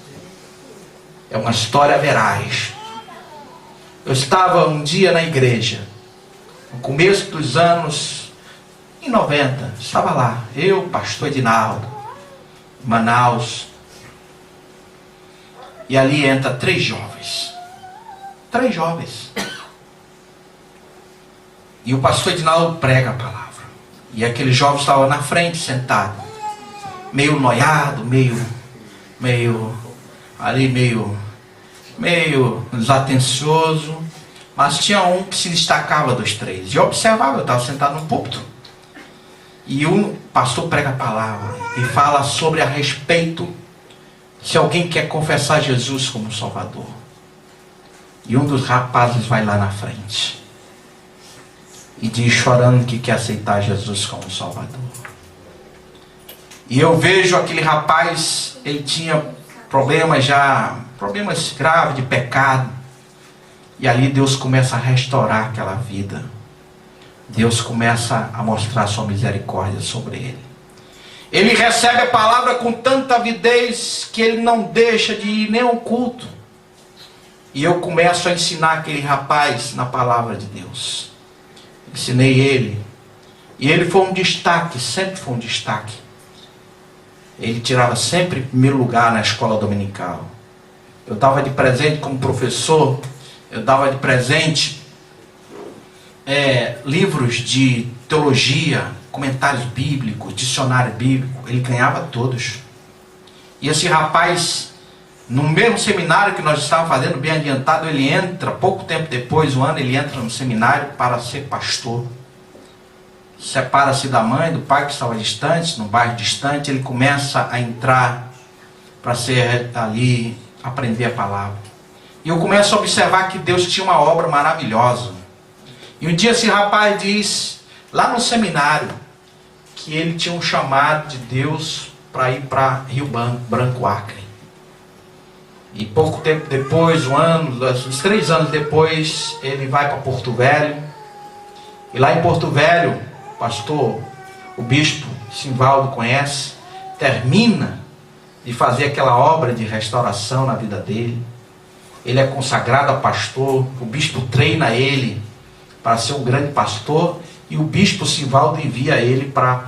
[SPEAKER 3] É uma história veraz. Eu estava um dia na igreja, no começo dos anos, em 90, estava lá, eu, pastor Edinaldo, Manaus, e ali entra 3 jovens. 3 jovens. E o pastor Edinaldo prega a palavra. E aquele jovem estava na frente, sentado, meio noiado, meio desatencioso, mas tinha um que se destacava dos 3. E eu observava, eu estava sentado no púlpito, e o pastor prega a palavra e fala sobre a respeito se alguém quer confessar Jesus como Salvador. E um dos rapazes vai lá na frente e diz chorando que quer aceitar Jesus como Salvador. E eu vejo aquele rapaz, ele tinha problemas graves de pecado. E ali Deus começa a restaurar aquela vida. Deus começa a mostrar sua misericórdia sobre ele. Ele recebe a palavra com tanta avidez que ele não deixa de ir nem ao culto. E eu começo a ensinar aquele rapaz na palavra de Deus. Ensinei ele. E ele foi um destaque, sempre foi um destaque. Ele tirava sempre primeiro lugar na escola dominical. Eu dava de presente como professor, eu dava de presente livros de teologia, comentários bíblicos, dicionário bíblico. Ele ganhava todos. E esse rapaz, no mesmo seminário que nós estávamos fazendo, bem adiantado, ele entra, pouco tempo depois, ele entra no seminário para ser pastor. Separa-se da mãe, do pai que estava distante, no bairro distante, ele começa a entrar para ser ali, aprender a palavra. E eu começo a observar que Deus tinha uma obra maravilhosa. E um dia esse rapaz diz, lá no seminário, que ele tinha um chamado de Deus para ir para Rio Branco, Acre. E pouco tempo depois, uns 3 anos depois, ele vai para Porto Velho. E lá em Porto Velho, pastor, o bispo Simvaldo conhece, termina de fazer aquela obra de restauração na vida dele. Ele é consagrado a pastor, o bispo treina ele para ser um grande pastor, e o bispo Simvaldo envia ele para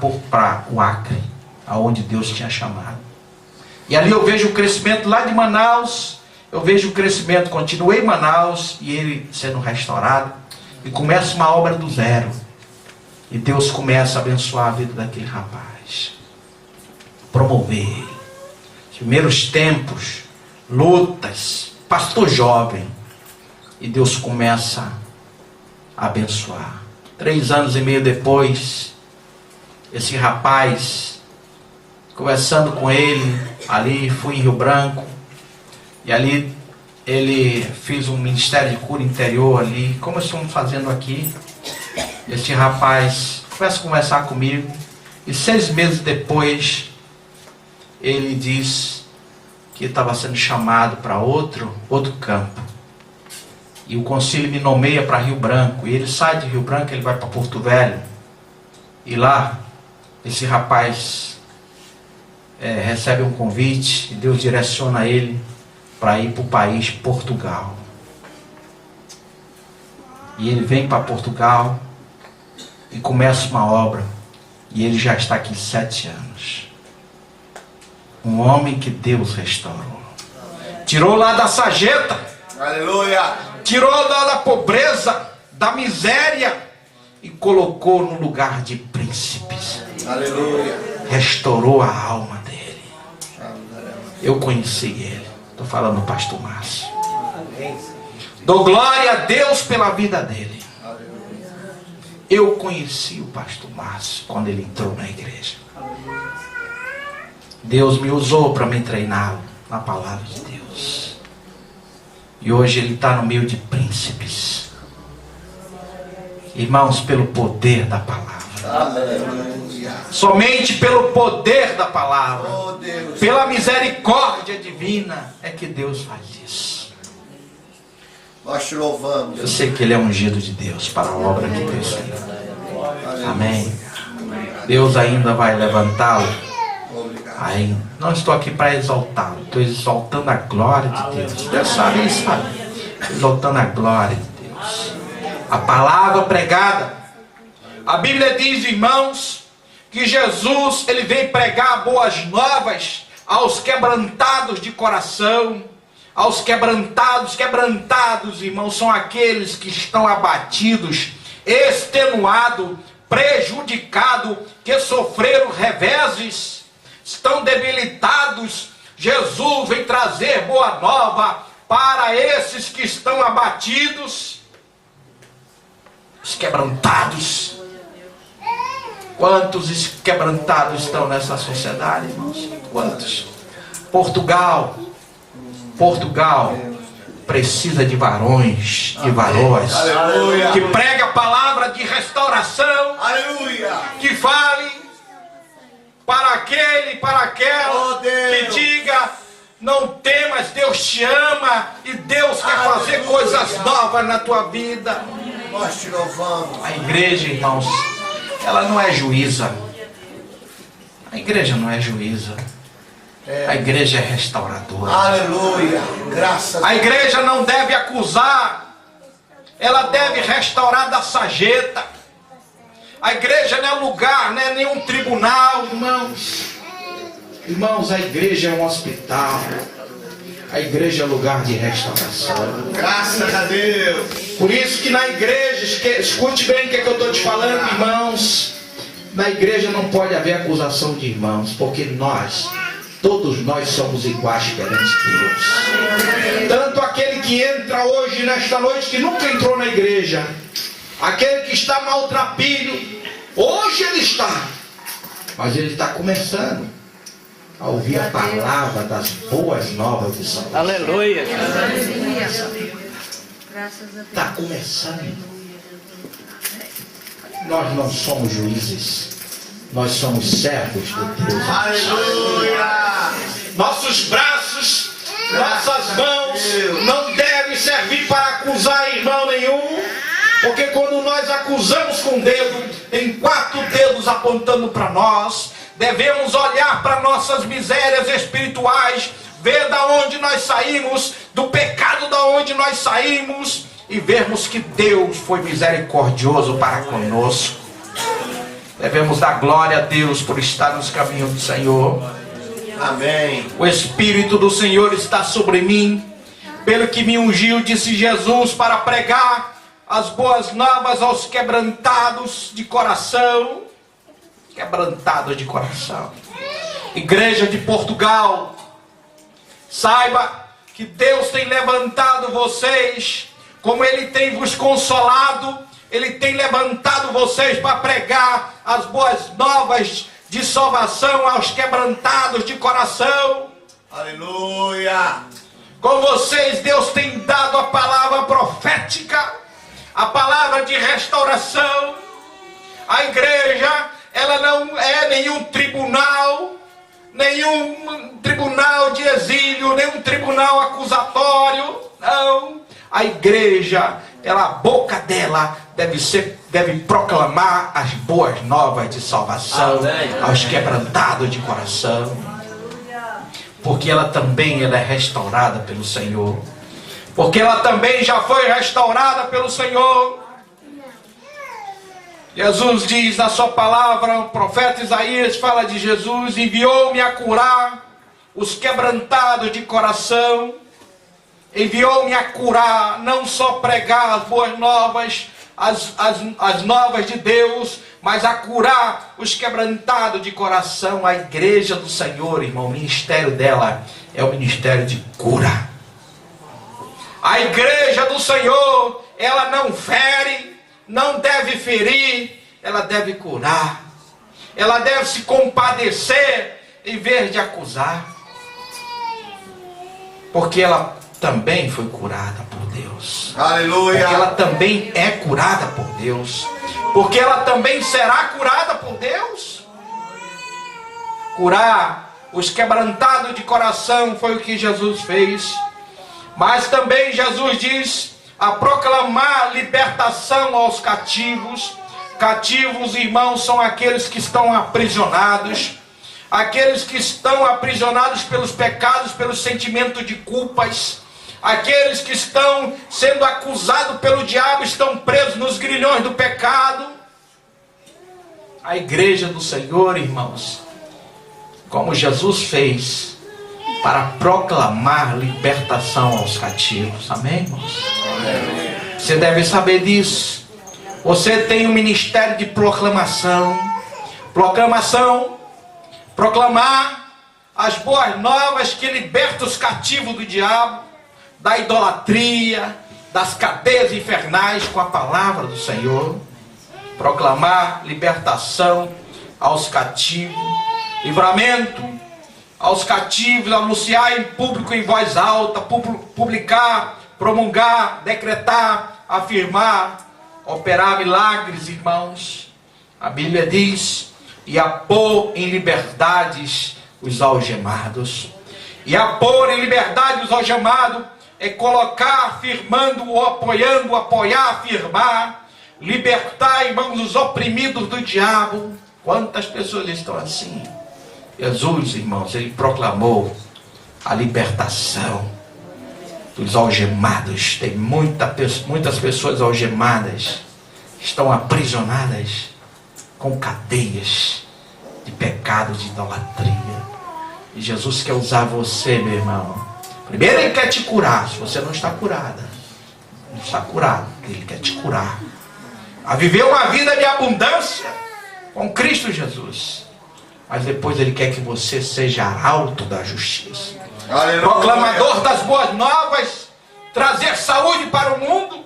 [SPEAKER 3] o Acre, aonde Deus tinha chamado. E ali eu vejo o crescimento lá de Manaus, eu vejo o crescimento, continuei em Manaus, e ele sendo restaurado, e começa uma obra do zero. E Deus começa a abençoar a vida daquele rapaz, promover ele. Os primeiros tempos, lutas, pastor jovem, e Deus começa a abençoar. 3 anos e meio depois, esse rapaz, conversando com ele, ali fui em Rio Branco, e ali ele fez um ministério de cura interior ali, como estamos fazendo aqui. Esse rapaz começa a conversar comigo, e 6 meses depois, ele diz que estava sendo chamado para outro campo. E o conselho me nomeia para Rio Branco. E ele sai de Rio Branco, ele vai para Porto Velho. E lá, esse rapaz recebe um convite. E Deus direciona ele para ir para o país Portugal. E ele vem para Portugal e começa uma obra. E ele já está aqui 7 anos. Um homem que Deus restaurou. Tirou lá da sarjeta.
[SPEAKER 1] Aleluia.
[SPEAKER 3] Tirou lá da pobreza, da miséria. E colocou no lugar de príncipes.
[SPEAKER 1] Aleluia.
[SPEAKER 3] Restaurou a alma dele. Eu conheci ele. Estou falando do pastor Márcio. Dou glória a Deus pela vida dele. Eu conheci o pastor Márcio quando ele entrou na igreja. Deus me usou para me treiná-lo na palavra de Deus. E hoje ele está no meio de príncipes. Irmãos, pelo poder da palavra.
[SPEAKER 1] Aleluia.
[SPEAKER 3] Somente pelo poder da palavra.
[SPEAKER 1] Oh, Deus.
[SPEAKER 3] Pela misericórdia divina é que Deus faz isso.
[SPEAKER 1] Nós te louvamos.
[SPEAKER 3] Eu sei que ele é ungido de Deus para a obra que Deus tem. Amém. Deus ainda vai levantá-lo. Ainda. Não estou aqui para exaltá-lo. Estou exaltando a glória de Deus. Deus sabe isso, sabe? Exaltando a glória de Deus. A palavra pregada. A Bíblia diz, irmãos, que Jesus, ele veio pregar boas novas aos quebrantados de coração. Aos quebrantados, irmãos, são aqueles que estão abatidos, extenuados, prejudicados, que sofreram reveses, estão debilitados. Jesus vem trazer boa nova para esses que estão abatidos, os quebrantados. Quantos quebrantados estão nessa sociedade, irmãos? Quantos? Portugal precisa de varões, de varoas,
[SPEAKER 1] Aleluia.
[SPEAKER 3] que pregue a palavra de restauração,
[SPEAKER 1] Aleluia.
[SPEAKER 3] que fale para aquele, para aquela,
[SPEAKER 1] Oh, Deus.
[SPEAKER 3] que diga, não temas, Deus te ama e Deus quer fazer
[SPEAKER 1] Aleluia.
[SPEAKER 3] coisas novas na tua vida.
[SPEAKER 1] Nós te louvamos.
[SPEAKER 3] A igreja, irmãos, ela não é juíza. A igreja não é juíza. A igreja é restauradora.
[SPEAKER 1] Aleluia. Graças
[SPEAKER 3] A igreja não deve acusar, ela deve restaurar da sarjeta. A igreja não é lugar, não é nenhum tribunal, irmãos. Irmãos, a igreja é um hospital. A igreja é lugar de restauração.
[SPEAKER 1] Graças a Deus.
[SPEAKER 3] Por isso que na igreja, escute bem o que eu estou te falando, irmãos. Na igreja não pode haver acusação de irmãos, porque todos nós somos iguais perante Deus. Tanto aquele que entra hoje, nesta noite, que nunca entrou na igreja, aquele que está maltrapilho, hoje ele está, mas ele está começando a ouvir a palavra das boas novas de salvação.
[SPEAKER 4] Aleluia.
[SPEAKER 3] Está começando. Nós não somos juízes, nós somos servos de Deus.
[SPEAKER 1] Aleluia.
[SPEAKER 3] Nossos braços, nossas mãos não devem servir para acusar irmão nenhum, porque quando nós acusamos com o dedo, tem 4 dedos apontando para nós, devemos olhar para nossas misérias espirituais, ver da onde nós saímos, do pecado da onde nós saímos, e vermos que Deus foi misericordioso para conosco. Devemos dar glória a Deus por estar nos caminhos do Senhor.
[SPEAKER 1] Amém.
[SPEAKER 3] O Espírito do Senhor está sobre mim, pelo que me ungiu, disse Jesus, para pregar as boas novas aos quebrantados de coração. Quebrantados de coração. Igreja de Portugal, saiba que Deus tem levantado vocês, como Ele tem vos consolado. Ele tem levantado vocês para pregar as boas novas de salvação aos quebrantados de coração.
[SPEAKER 1] Aleluia.
[SPEAKER 3] Com vocês, Deus tem dado a palavra profética, a palavra de restauração. A igreja, ela não é nenhum tribunal, nenhum tribunal de exílio, nenhum tribunal acusatório. Não. A igreja, a boca dela deve proclamar as boas novas de salvação aos quebrantados de coração. Porque ela também é restaurada pelo Senhor. Porque ela também já foi restaurada pelo Senhor. Jesus diz na sua palavra, o profeta Isaías fala de Jesus: enviou-me a curar os quebrantados de coração. Enviou-me a curar, não só pregar as boas novas, as novas de Deus, mas a curar os quebrantados de coração. A igreja do Senhor, irmão, o ministério dela é o ministério de cura. A igreja do Senhor, ela não fere, não deve ferir, ela deve curar. Ela deve se compadecer em vez de acusar. Porque ela também foi curada por Deus.
[SPEAKER 1] Aleluia.
[SPEAKER 3] Porque ela também é curada por Deus. Porque ela também será curada por Deus. Curar os quebrantados de coração foi o que Jesus fez. Mas também Jesus diz a proclamar libertação aos cativos. Cativos, irmãos, são aqueles que estão aprisionados. Aqueles que estão aprisionados pelos pecados, pelos sentimentos de culpas. Aqueles que estão sendo acusados pelo diabo, estão presos nos grilhões do pecado. A igreja do Senhor, irmãos, como Jesus fez para proclamar libertação aos cativos. Amém, irmãos? Amém. Você deve saber disso. Você tem um ministério de proclamação. Proclamar as boas novas que libertam os cativos do diabo, da idolatria, das cadeias infernais com a palavra do Senhor. Proclamar libertação aos cativos, livramento aos cativos, anunciar em público em voz alta, publicar, promulgar, decretar, afirmar, operar milagres, irmãos. A Bíblia diz: e a pôr em liberdades os algemados. E a pôr em liberdade os algemados é colocar, afirmando, apoiando, apoiar, afirmar, libertar, irmãos, os oprimidos do diabo. Quantas pessoas estão assim? Jesus, irmãos, ele proclamou a libertação dos algemados. Tem muitas pessoas algemadas, estão aprisionadas com cadeias de pecado, de idolatria. E Jesus quer usar você, meu irmão. Primeiro ele quer te curar, se você não está curada. Não está curado, ele quer te curar. A viver uma vida de abundância com Cristo Jesus. Mas depois ele quer que você seja arauto da justiça. Aleluia. Proclamador das boas novas, trazer saúde para o mundo,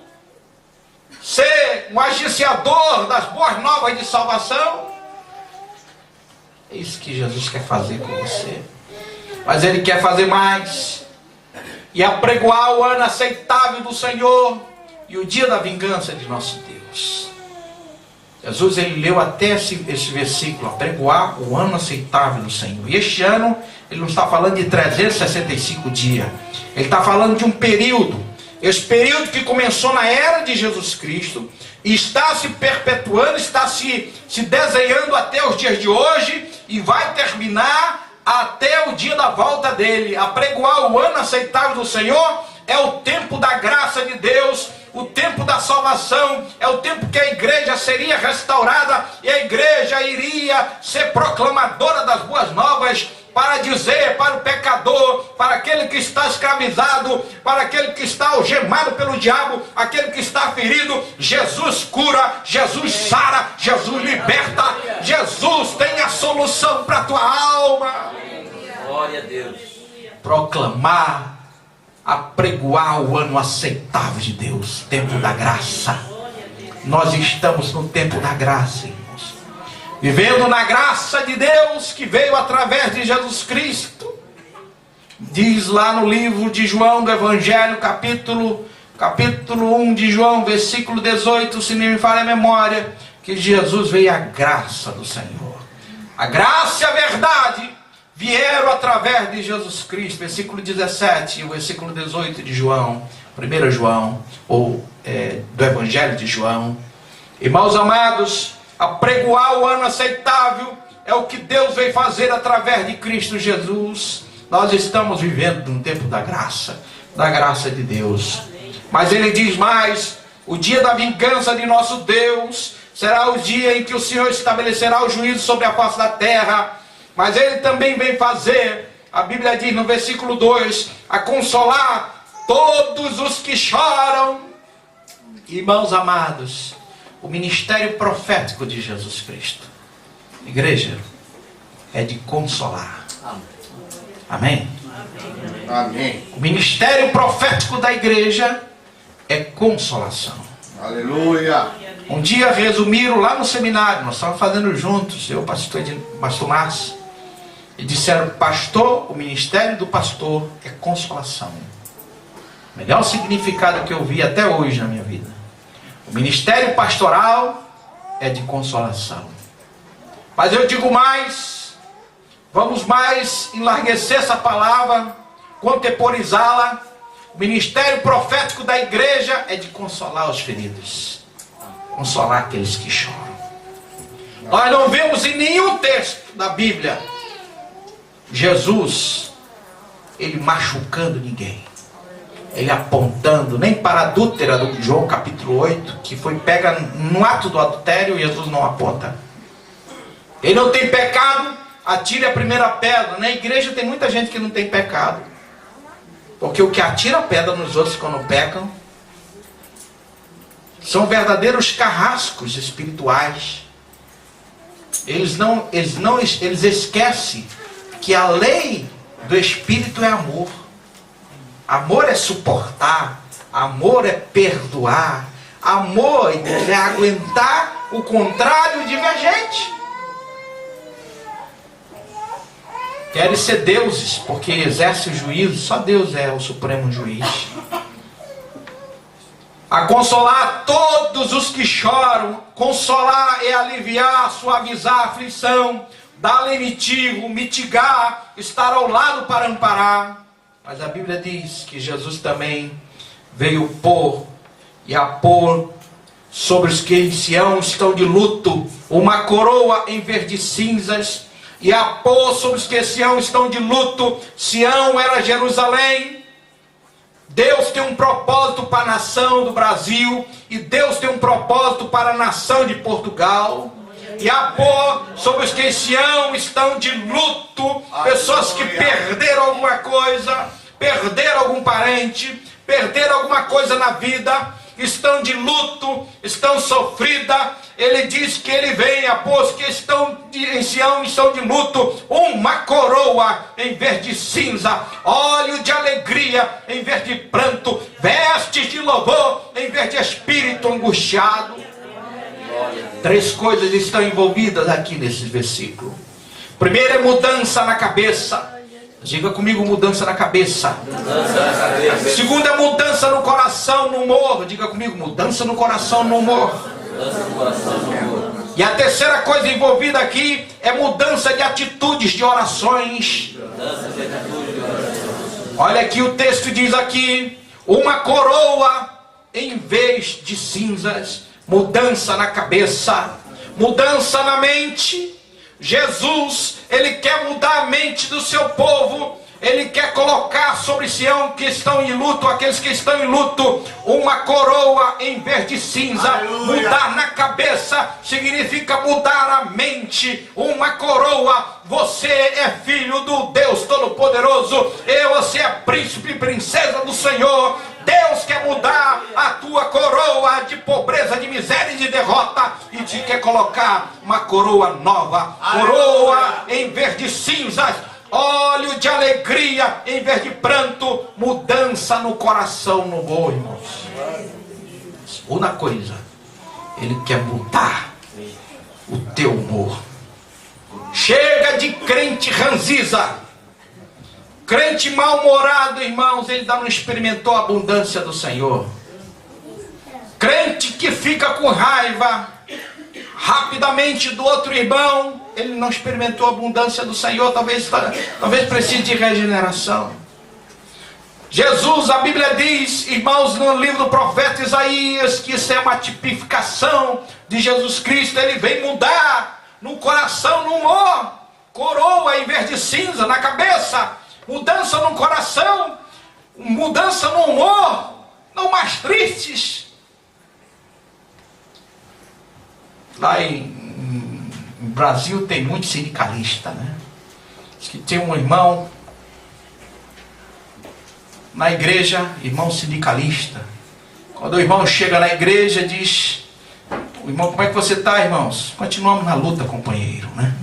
[SPEAKER 3] ser um agiciador das boas novas de salvação. É isso que Jesus quer fazer com você. Mas ele quer fazer mais. E apregoar o ano aceitável do Senhor e o dia da vingança de nosso Deus. Jesus, ele leu até esse versículo, apregoar o ano aceitável do Senhor. E este ano, ele não está falando de 365 dias. Ele está falando de um período. Esse período que começou na era de Jesus Cristo e está se perpetuando, está se desenhando até os dias de hoje e vai terminar até o dia da volta dele. Apregoar o ano aceitável do Senhor é o tempo da graça de Deus, o tempo da salvação, é o tempo que a igreja seria restaurada e a igreja iria ser proclamadora das boas novas, para dizer para o pecador, para aquele que está escravizado, para aquele que está algemado pelo diabo, aquele que está ferido: Jesus cura, Jesus sara, Jesus liberta, Jesus tem a solução para a tua alma.
[SPEAKER 2] Glória a Deus.
[SPEAKER 3] Proclamar, apregoar o ano aceitável de Deus, tempo da graça. Nós estamos no tempo da graça, irmãos, vivendo na graça de Deus que veio através de Jesus Cristo. Diz lá no livro de João do Evangelho, capítulo 1 de João, versículo 18, se não me falha a memória, que Jesus veio a graça do Senhor. A graça e a verdade vieram através de Jesus Cristo, versículo 17 e o versículo 18 de João, 1 João, ou do Evangelho de João. Irmãos amados, apregoar o ano aceitável é o que Deus veio fazer através de Cristo Jesus. Nós estamos vivendo num tempo da graça de Deus. Mas ele diz mais: o dia da vingança de nosso Deus será o dia em que o Senhor estabelecerá o juízo sobre a face da terra. Mas ele também vem fazer, a Bíblia diz no versículo 2, a consolar todos os que choram. Irmãos amados, o ministério profético de Jesus Cristo, igreja, é de consolar. Amém?
[SPEAKER 1] Amém.
[SPEAKER 3] O ministério profético da igreja é consolação.
[SPEAKER 1] Aleluia.
[SPEAKER 3] Um dia resumiram lá no seminário, nós estávamos fazendo juntos, eu, pastor Márcio, e disseram: pastor, o ministério do pastor é consolação. O melhor significado que eu vi até hoje na minha vida. O ministério pastoral é de consolação. Mas eu digo mais, vamos mais enlarguecer essa palavra, contemporizá-la. O ministério profético da igreja é de consolar os feridos, consolar aqueles que choram. Nós não vemos em nenhum texto da Bíblia Jesus, ele machucando ninguém, ele apontando, nem para a adúltera do João capítulo 8, que foi pega no ato do adultério, Jesus não aponta. Ele não tem pecado, atire a primeira pedra. Na igreja tem muita gente que não tem pecado, porque o que atira a pedra nos outros quando pecam são verdadeiros carrascos espirituais. Eles esquecem que a lei do Espírito é amor. Amor é suportar, amor é perdoar, amor é aguentar o contrário divergente. Querem ser deuses, porque exerce o juízo, só Deus é o supremo juiz. A consolar todos os que choram. Consolar é aliviar, suavizar a aflição, dar lenitivo, mitigar, estar ao lado para amparar. Mas a Bíblia diz que Jesus também veio pôr sobre os que em Sião estão de luto uma coroa em verde cinzas, e a pôr sobre os que em Sião estão de luto. Sião era Jerusalém. Deus tem um propósito para a nação do Brasil, e Deus tem um propósito para a nação de Portugal. E a pôr sobre os que em Sião estão de luto, pessoas que perderam alguma coisa, perderam algum parente, perderam alguma coisa na vida, estão de luto, estão sofridas. Ele diz que ele vem a pôr os que estão em Sião estão de luto uma coroa em vez de cinza, óleo de alegria em vez de pranto, vestes de louvor em vez de espírito angustiado. Três coisas estão envolvidas aqui nesse versículo. Primeiro é mudança na cabeça. Diga comigo: mudança na cabeça. Segundo é mudança no coração, no humor. Diga comigo: mudança no coração, no humor. E a terceira coisa envolvida aqui é mudança de atitudes, de orações. Olha aqui, o texto diz aqui: uma coroa em vez de cinzas. Mudança na cabeça, mudança na mente. Jesus, ele quer mudar a mente do seu povo. Ele quer colocar sobre Sião que estão em luto, aqueles que estão em luto, uma coroa em vez de cinza. Aleluia. Mudar na cabeça significa mudar a mente. Uma coroa. Você é filho do Deus Todo-Poderoso, e você é príncipe e princesa do Senhor. Deus quer mudar a tua coroa de pobreza, de miséria e de derrota, e te quer colocar uma coroa nova. Coroa em vez de cinzas, óleo de alegria em vez de pranto, mudança no coração, no humor, irmãos. Segunda coisa, ele quer mudar o teu humor. Chega de crente ranziza, crente mal-humorado, irmãos. Ele ainda não experimentou a abundância do Senhor. Crente que fica com raiva rapidamente do outro irmão. Ele não experimentou a abundância do Senhor, talvez precise de regeneração. Jesus, a Bíblia diz, irmãos, no livro do profeta Isaías, que isso é uma tipificação de Jesus Cristo. Ele vem mudar no coração, no humor, coroa em vez de cinza na cabeça, mudança no coração, mudança no humor, não mais tristes. Lá em Brasil tem muito sindicalista, né? Diz que tem um irmão na igreja, irmão sindicalista. Quando o irmão chega na igreja, diz: o irmão, como é que você está, irmãos? Continuamos na luta, companheiro, né?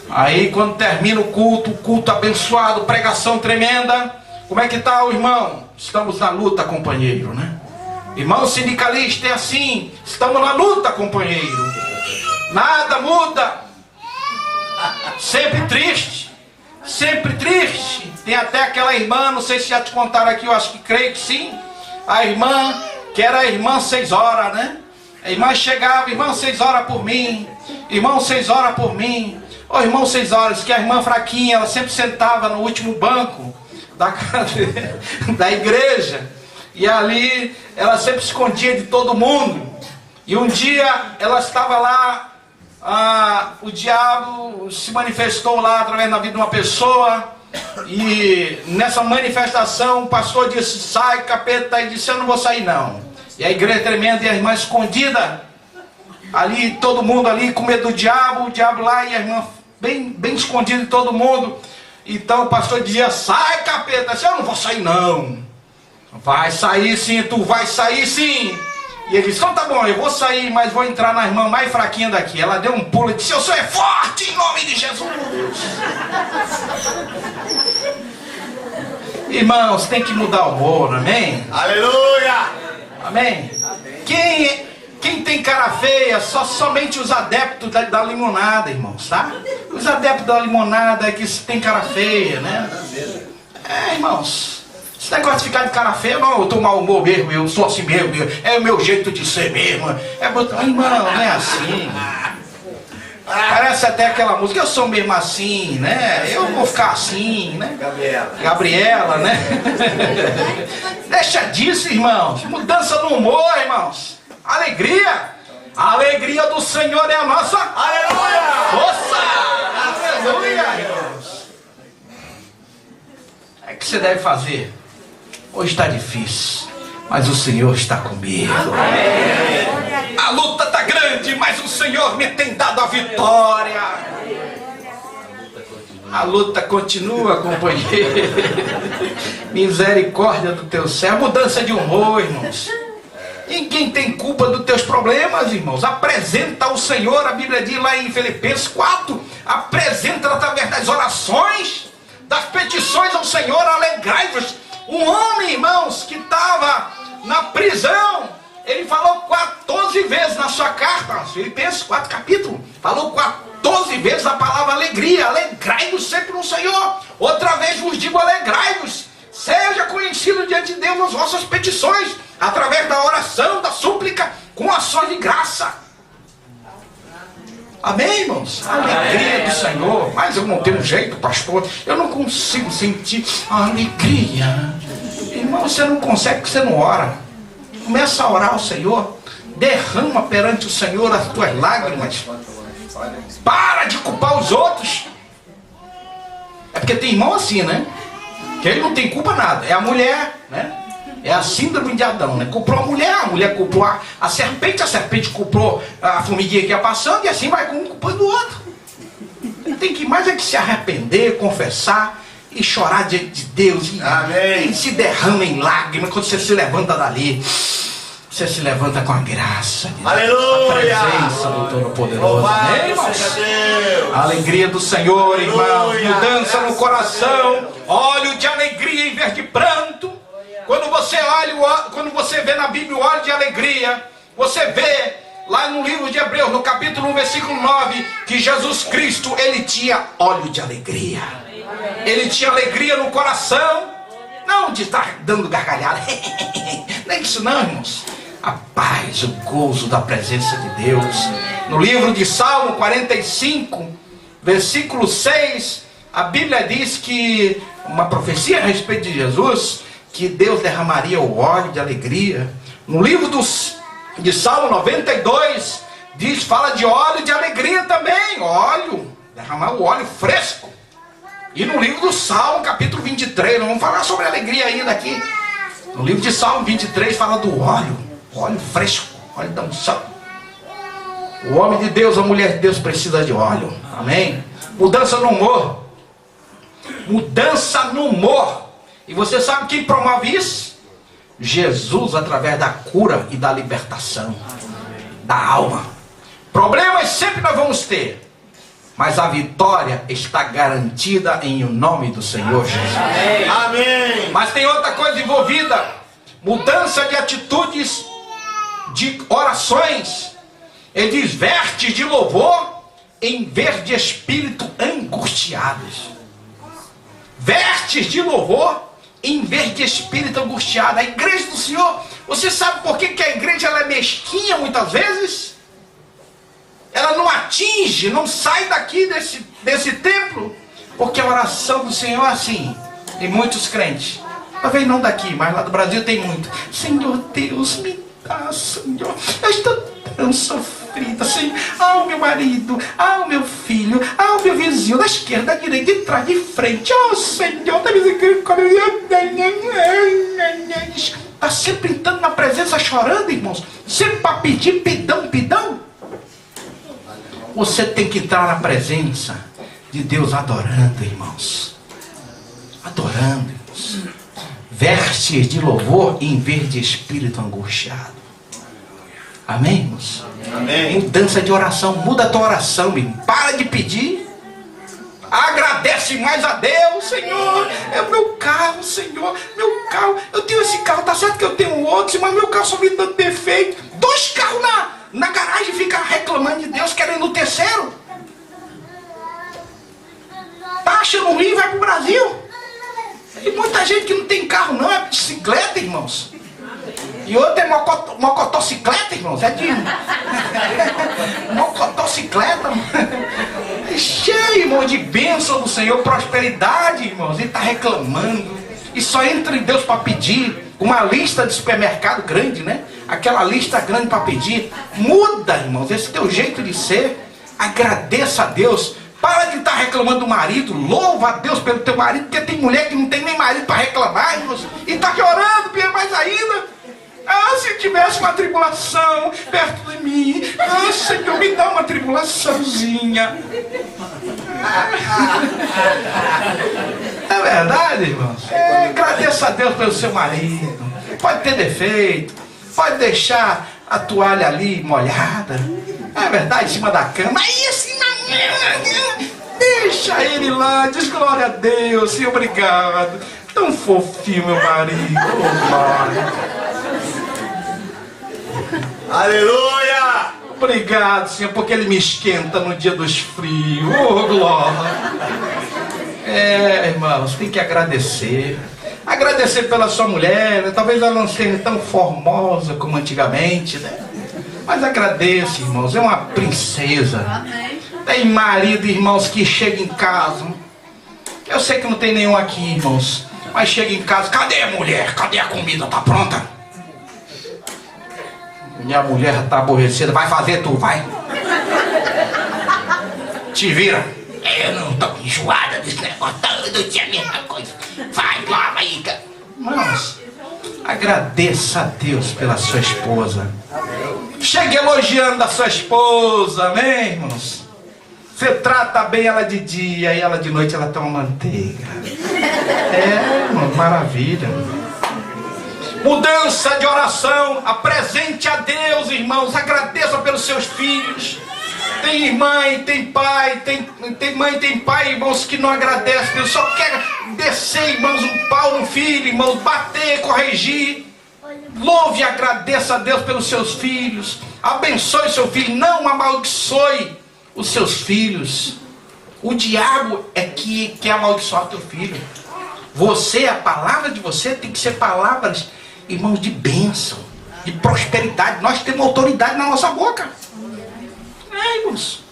[SPEAKER 3] Aí quando termina o culto abençoado, pregação tremenda, como é que está o irmão? Estamos na luta, companheiro, né? Irmão sindicalista é assim: estamos na luta, companheiro. Nada muda. Sempre triste. Sempre triste. Tem até aquela irmã, não sei se já te contaram aqui, eu acho que creio que sim. A irmã, que era a irmã 6 horas, né? A irmã chegava: irmão, 6 horas por mim. Irmão, 6 horas por mim. Ô irmão, 6 horas, que a irmã fraquinha, ela sempre sentava no último banco da igreja. E ali, ela sempre escondia de todo mundo. E um dia, ela estava lá, o diabo se manifestou lá através da vida de uma pessoa. E nessa manifestação o pastor disse: sai, capeta. E disse: eu não vou sair não. E a igreja tremenda e a irmã escondida ali, todo mundo ali com medo do diabo, o diabo lá e a irmã bem escondida de todo mundo. Então o pastor dizia: sai, capeta. Eu disse: eu não vou sair não. Vai sair sim, tu vai sair sim. E ele disse: então tá bom, eu vou sair, mas vou entrar na irmã mais fraquinha daqui. Ela deu um pulo e disse: eu sou forte em nome de Jesus. Irmãos, tem que mudar o humor, amém?
[SPEAKER 1] Aleluia!
[SPEAKER 3] Amém? Quem tem cara feia, somente os adeptos da limonada, irmãos, tá? Os adeptos da limonada que tem cara feia, né? Irmãos, esse negócio de ficar de cara feia, não, eu tô mau humor mesmo, eu sou assim mesmo, é o meu jeito de ser mesmo. Irmão, não é assim. Parece até aquela música: eu sou mesmo assim, né? Eu vou ficar assim, né? Gabriela, né? Deixa disso, irmãos. Mudança no humor, irmãos. Alegria. A alegria do Senhor é a nossa.
[SPEAKER 1] Aleluia!
[SPEAKER 3] Força! Aleluia, irmãos. É que você deve fazer. Hoje está difícil, mas o Senhor está comigo. A luta está grande, mas o Senhor me tem dado a vitória. A luta continua, companheiro. Misericórdia do teu céu. Mudança de humor, irmãos. Ninguém tem culpa dos teus problemas, irmãos. Apresenta ao Senhor. A Bíblia diz lá em Filipenses 4: apresenta através das orações, das petições ao Senhor, alegrai-vos. Um homem, irmãos, que estava na prisão, ele falou 14 vezes na sua carta, Filipenses 4 capítulo, falou 14 vezes a palavra alegria. Alegrai-vos sempre no Senhor. Outra vez vos digo: alegrai-vos. Seja conhecido diante de Deus as vossas petições, através da oração, da súplica, com ações de graça. Amém, irmãos? A alegria do Senhor. Mas eu não tenho jeito, pastor, eu não consigo sentir a alegria. Irmão, você não consegue porque você não ora. Começa a orar ao Senhor. Derrama perante o Senhor as tuas lágrimas. Para de culpar os outros. É porque tem irmão assim, né? Que ele não tem culpa nada. É a mulher, né? É a síndrome de Adão, né? Culpou a mulher culpou a serpente culpou a formiguinha que ia passando, e assim vai com um culpando o outro. Ele tem que mais é que se arrepender, confessar e chorar diante de Deus. E se derrama em lágrimas quando você se levanta dali. Você se levanta com a graça de Deus.
[SPEAKER 1] Aleluia!
[SPEAKER 3] A presença do Todo-Poderoso. Amém, irmãos? A alegria do Senhor, irmãos. Mudança no coração. Óleo de alegria em vez de pranto. Quando você vê na Bíblia o óleo de alegria, você vê lá no livro de Hebreus, no capítulo 1, versículo 9, que Jesus Cristo, ele tinha óleo de alegria. Ele tinha alegria no coração, não de estar dando gargalhada. Nem isso não, irmãos. a paz, o gozo da presença de Deus. No livro de Salmo 45, versículo 6, a Bíblia diz que, uma profecia a respeito de Jesus, que Deus derramaria o óleo de alegria. No livro de Salmo 92, fala de óleo de alegria também, óleo, derramar o óleo fresco. E no livro do Salmo, capítulo 23, nós vamos falar sobre alegria ainda aqui. No livro de Salmo 23 fala do óleo fresco, óleo da unção. O homem de Deus, a mulher de Deus precisa de óleo, amém? Mudança no humor. Mudança no humor. E você sabe quem promove isso? Jesus, através da cura e da libertação da alma. Problemas sempre nós vamos ter, mas a vitória está garantida em o nome do Senhor Jesus.
[SPEAKER 1] Amém.
[SPEAKER 3] Mas tem outra coisa envolvida: mudança de atitudes, de orações. Ele diz: vestes de louvor em vez de espírito angustiados. Vestes de louvor em vez de espírito angustiado. A igreja do Senhor, você sabe por que a igreja ela é mesquinha muitas vezes? Ela não atinge, não sai daqui desse templo, porque a oração do Senhor é assim. Tem muitos crentes, talvez não daqui, mas lá do Brasil tem muito. Senhor Deus, me dá, Senhor, eu estou tão sofrida, Senhor. Ah, o meu marido, ah, o meu filho, ah, o meu vizinho, da esquerda, da direita, de trás, de frente. Oh, Senhor, da misericórdia. Está sempre entrando na presença, chorando, irmãos, sempre para pedir perdão. Você tem que entrar na presença de Deus adorando, irmãos. Adorando, irmãos. Vestes de louvor em vez de espírito angustiado. Amém, irmãos?
[SPEAKER 1] Amém.
[SPEAKER 3] Mudança de oração. Muda a tua oração, irmão. Para de pedir. Agradece mais a Deus. Senhor, é o meu carro, Senhor. Meu carro, eu tenho esse carro, tá certo que eu tenho outro, mas meu carro só me dá defeito. 2 carros na garagem, fica reclamando de Deus, querendo o terceiro. Tá achando ruim e vai pro Brasil. E muita gente que não tem carro não, é bicicleta, irmãos. E outra é motocicleta, irmãos. É de motocicleta. É cheio, irmão, de bênção do Senhor, prosperidade, irmãos. E tá reclamando. E só entra em Deus para pedir. Uma lista de supermercado grande, né? Aquela lista grande para pedir. Muda, irmãos, esse teu jeito de ser. Agradeça a Deus. Para de estar reclamando do marido. Louva a Deus pelo teu marido, porque tem mulher que não tem nem marido para reclamar, irmãos. E está chorando, mais ainda. Ah, se tivesse uma tribulação perto de mim. Ah, Senhor, me dá uma tribulaçãozinha. É verdade, irmãos? Agradeça a Deus pelo seu marido. Pode ter defeito, pode deixar a toalha ali molhada. É verdade, em cima da cama. Aí assim, deixa ele lá, diz glória a Deus, Senhor, obrigado. Tão fofinho, meu marido. Oh, glória.
[SPEAKER 1] Aleluia!
[SPEAKER 3] Obrigado, Senhor, porque ele me esquenta no dia dos frios. Oh, glória. Irmãos, tem que agradecer. Agradecer pela sua mulher, né? Talvez ela não seja tão formosa como antigamente, né? Mas agradeça, irmãos, é uma princesa.
[SPEAKER 4] Amém.
[SPEAKER 3] Tem marido, irmãos, que chega em casa. Eu sei que não tem nenhum aqui, irmãos, mas chega em casa, cadê a mulher? Cadê a comida? Tá pronta? Minha mulher já tá aborrecida, vai fazer tu, vai. Te vira. Eu não tô enjoada desse negócio, todo dia a mesma coisa. Vai, lava aí, cara. Irmãos, agradeça a Deus pela sua esposa. Chegue elogiando a sua esposa, amém, irmãos? Você trata bem ela de dia e ela de noite ela toma manteiga. Irmão, maravilha. Mudança de oração, apresente a Deus, irmãos, agradeça pelos seus filhos. Tem mãe, tem pai, tem mãe, tem pai, irmãos, que não agradecem, Deus só quer descer, irmãos, um pau no filho, irmãos, bater, corrigir. Louve e agradeça a Deus pelos seus filhos. Abençoe seu filho, não amaldiçoe os seus filhos. O diabo é que quer amaldiçoar teu filho. Você, a palavra de você tem que ser palavras, irmãos, de bênção.
[SPEAKER 4] de prosperidade. Nós temos autoridade na nossa boca. Irmãos,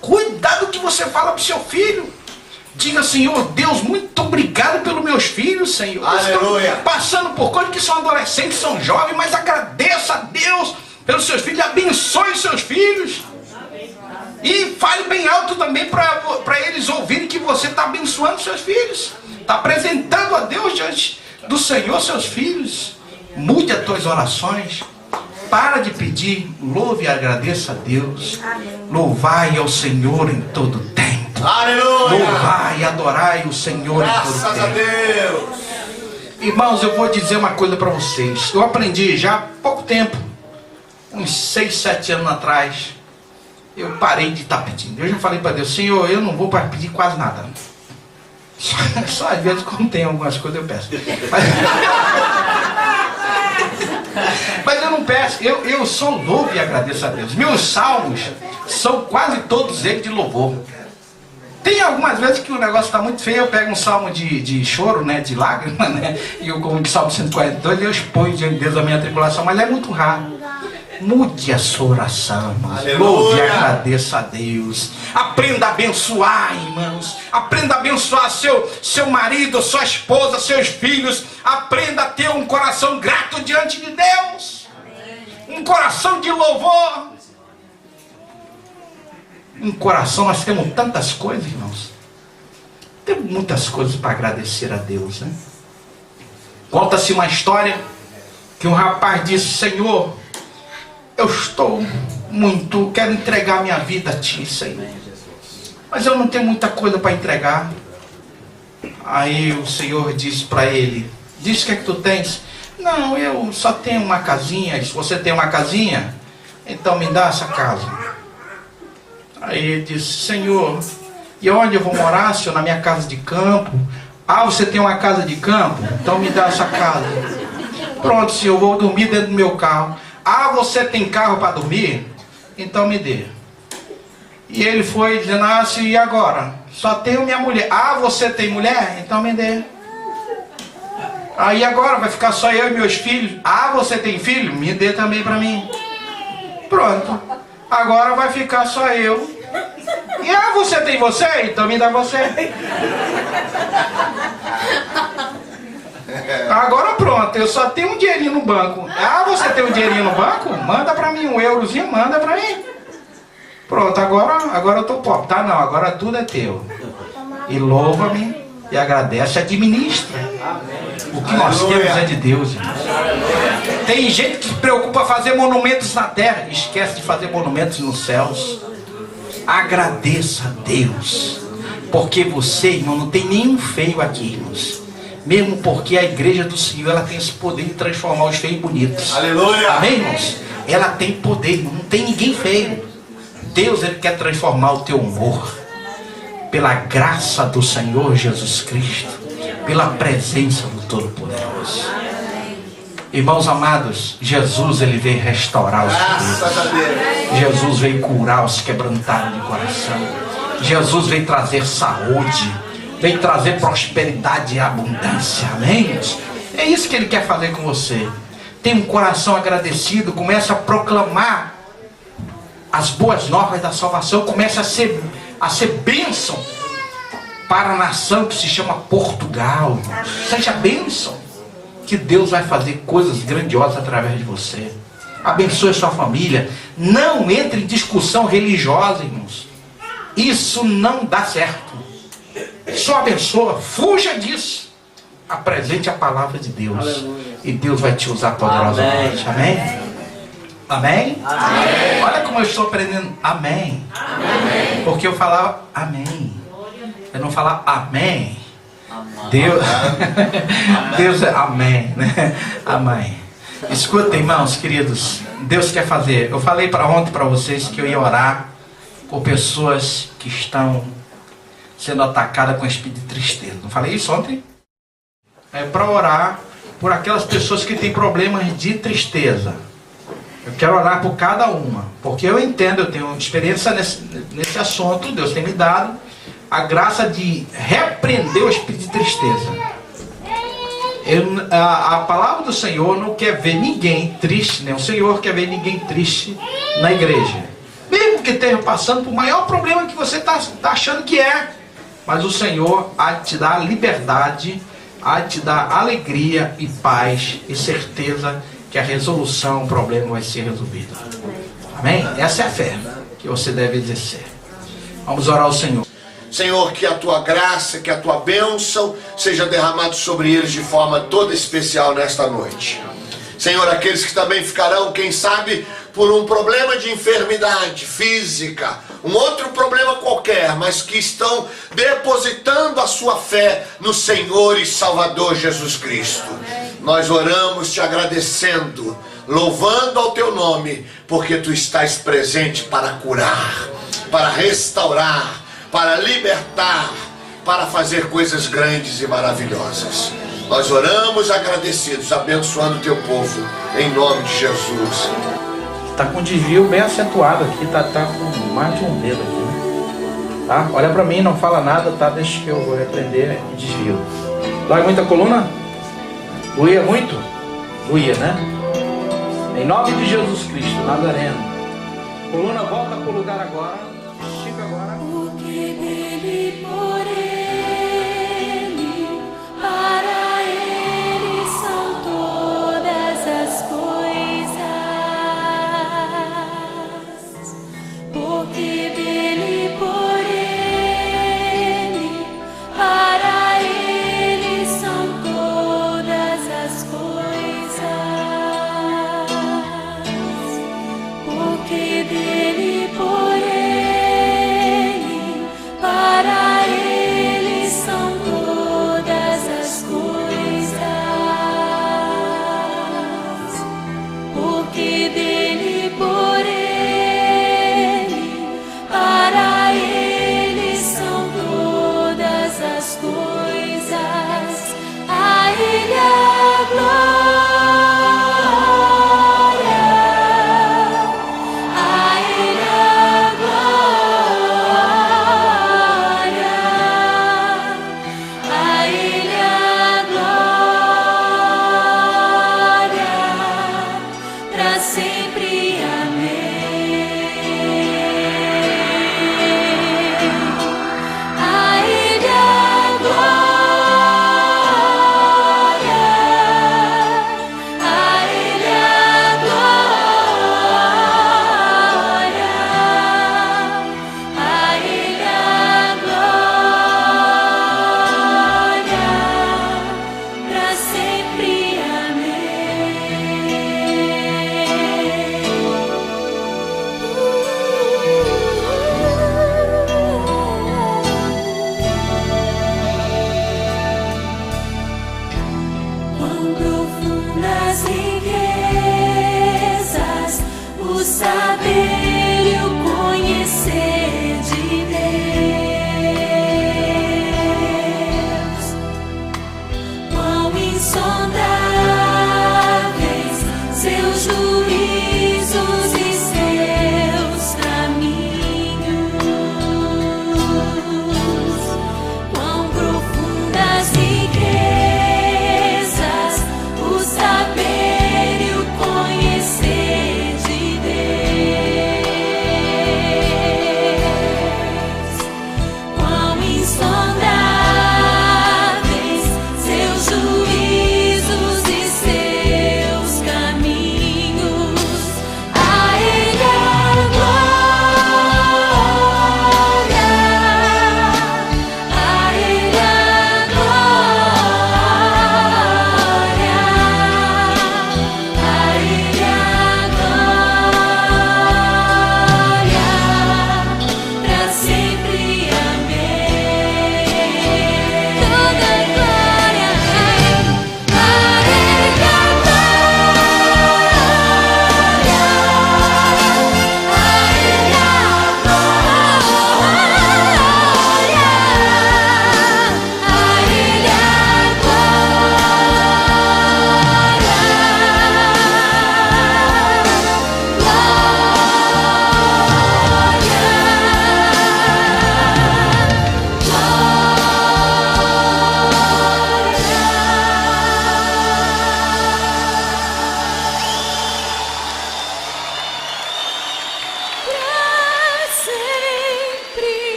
[SPEAKER 4] cuidado do que você fala para o seu filho. Diga, Senhor Deus, muito obrigado pelos meus filhos, Senhor.
[SPEAKER 1] Aleluia.
[SPEAKER 4] Estão passando por coisas que são adolescentes, são jovens, mas agradeça a Deus pelos seus filhos, abençoe os seus filhos. E fale bem alto também para eles ouvirem que você está abençoando seus filhos. Está apresentando a Deus diante do Senhor seus filhos. Mude as tuas orações. Para de pedir, louve e agradeça a Deus. Louvai ao Senhor em todo tempo.
[SPEAKER 1] Aleluia.
[SPEAKER 4] Louvai e adorai o Senhor em todo tempo.
[SPEAKER 1] Graças a Deus.
[SPEAKER 4] Irmãos, eu vou dizer uma coisa para vocês. Eu aprendi já há pouco tempo, uns 6, 7 anos atrás. Eu parei de estar pedindo. Eu já falei para Deus, Senhor, eu não vou para pedir quase nada. Só às vezes quando tem algumas coisas eu peço. Mas eu não peço, eu só louvo e agradeço a Deus. Meus salmos são quase todos eles de louvor. Tem algumas vezes que o negócio está muito feio, eu pego um salmo de choro, né, de lágrima, né, e eu como que salmo 142, eu exponho diante de Deus a minha tribulação, mas é muito raro. Mude a sua oração, irmãos. Louve e agradeça a Deus. Aprenda a abençoar, irmãos. Aprenda a abençoar seu marido, sua esposa, seus filhos. Aprenda a ter um coração grato diante de Deus. Um coração de louvor. Um coração, nós temos tantas coisas, irmãos. Temos muitas coisas para agradecer a Deus, né? Conta-se uma história que um rapaz disse, Senhor, eu estou quero entregar minha vida a Ti, Senhor. Mas eu não tenho muita coisa para entregar. Aí o Senhor disse para ele, diz o que é que tu tens? Não, eu só tenho uma casinha. Se você tem uma casinha, então me dá essa casa. Aí ele disse, Senhor, e onde eu vou morar, Senhor? Na minha casa de campo. Ah, você tem uma casa de campo? Então me dá essa casa. Pronto, Senhor, eu vou dormir dentro do meu carro. Ah, você tem carro para dormir? Então me dê. E ele foi dizendo, e agora? Só tenho minha mulher. Ah, você tem mulher? Então me dê. Aí agora vai ficar só eu e meus filhos. Ah, você tem filho? Me dê também para mim. Pronto. Agora vai ficar só eu. E você tem você? Então me dá você. Agora pronto, eu só tenho um dinheirinho no banco. Ah, você tem um dinheirinho no banco? Manda pra mim, um eurozinho, manda pra mim. Pronto, agora eu tô pobre. Tá, não, agora tudo é teu. E louva-me e agradece, administra. O que nós temos é de Deus, irmãos. Tem gente que se preocupa fazer monumentos na terra e esquece de fazer monumentos nos céus. Agradeça a Deus. Porque você, irmão, não tem nenhum feio aqui, irmãos. Mesmo porque a igreja do Senhor, ela tem esse poder de transformar os feios em bonitos.
[SPEAKER 1] Aleluia!
[SPEAKER 4] Amém, irmãos? Ela tem poder, irmão. Não tem ninguém feio. Deus, Ele quer transformar o teu humor. Pela graça do Senhor Jesus Cristo. Pela presença do Todo-Poderoso. Irmãos amados, Jesus, Ele veio restaurar os feridos. Jesus veio curar os quebrantados de coração. Jesus veio trazer saúde. Veio trazer prosperidade e abundância, amém? É isso que Ele quer fazer com você. Tem um coração agradecido, começa a proclamar as boas novas da salvação, começa a ser bênção para a nação que se chama Portugal. Seja bênção, que Deus vai fazer coisas grandiosas através de você. Abençoe sua família. Não entre em discussão religiosa, irmãos. Isso não dá certo. Só abençoa, fuja disso. Apresente a palavra de Deus. Aleluia. E Deus vai te usar poderosamente. Amém? Amém? Amém? Olha como eu estou aprendendo. Amém. Amém. Porque eu falava amém. Eu não falava amém. Deus, Deus é amém, né? Amém. Escuta, irmãos queridos, Deus quer fazer. Eu falei ontem para vocês que eu ia orar por pessoas que estão sendo atacada com espírito de tristeza. Não falei isso ontem? É para orar por aquelas pessoas que têm problemas de tristeza. Eu quero orar por cada uma, porque eu entendo, eu tenho experiência nesse assunto. Deus tem me dado a graça de repreender o espírito de tristeza. A palavra do Senhor não quer ver ninguém triste, né? O Senhor quer ver ninguém triste na igreja. Mesmo que esteja passando por o maior problema que você está achando que é. Mas o Senhor há de te dar liberdade, há de te dar alegria e paz e certeza que a resolução, o problema vai ser resolvido. Amém? Essa é a fé que você deve exercer. Vamos orar ao Senhor.
[SPEAKER 1] Senhor, que a tua graça, que a tua bênção seja derramado sobre eles de forma toda especial nesta noite. Senhor, aqueles que também ficarão, quem sabe, por um problema de enfermidade física, um outro problema qualquer, mas que estão depositando a sua fé no Senhor e Salvador Jesus Cristo. Nós oramos te agradecendo, louvando ao teu nome, porque tu estás presente para curar, para restaurar, para libertar, para fazer coisas grandes e maravilhosas. Nós oramos agradecidos, abençoando o teu povo, em nome de Jesus.
[SPEAKER 4] Está com um desvio bem acentuado aqui, tá com mais de um dedo aqui, né? Tá? Olha para mim, não fala nada, tá? Deixa que eu vou repreender o desvio. Dói muito a coluna? Doía muito? Doía, né? Em nome de Jesus Cristo, Nazareno. Coluna, volta para o lugar agora.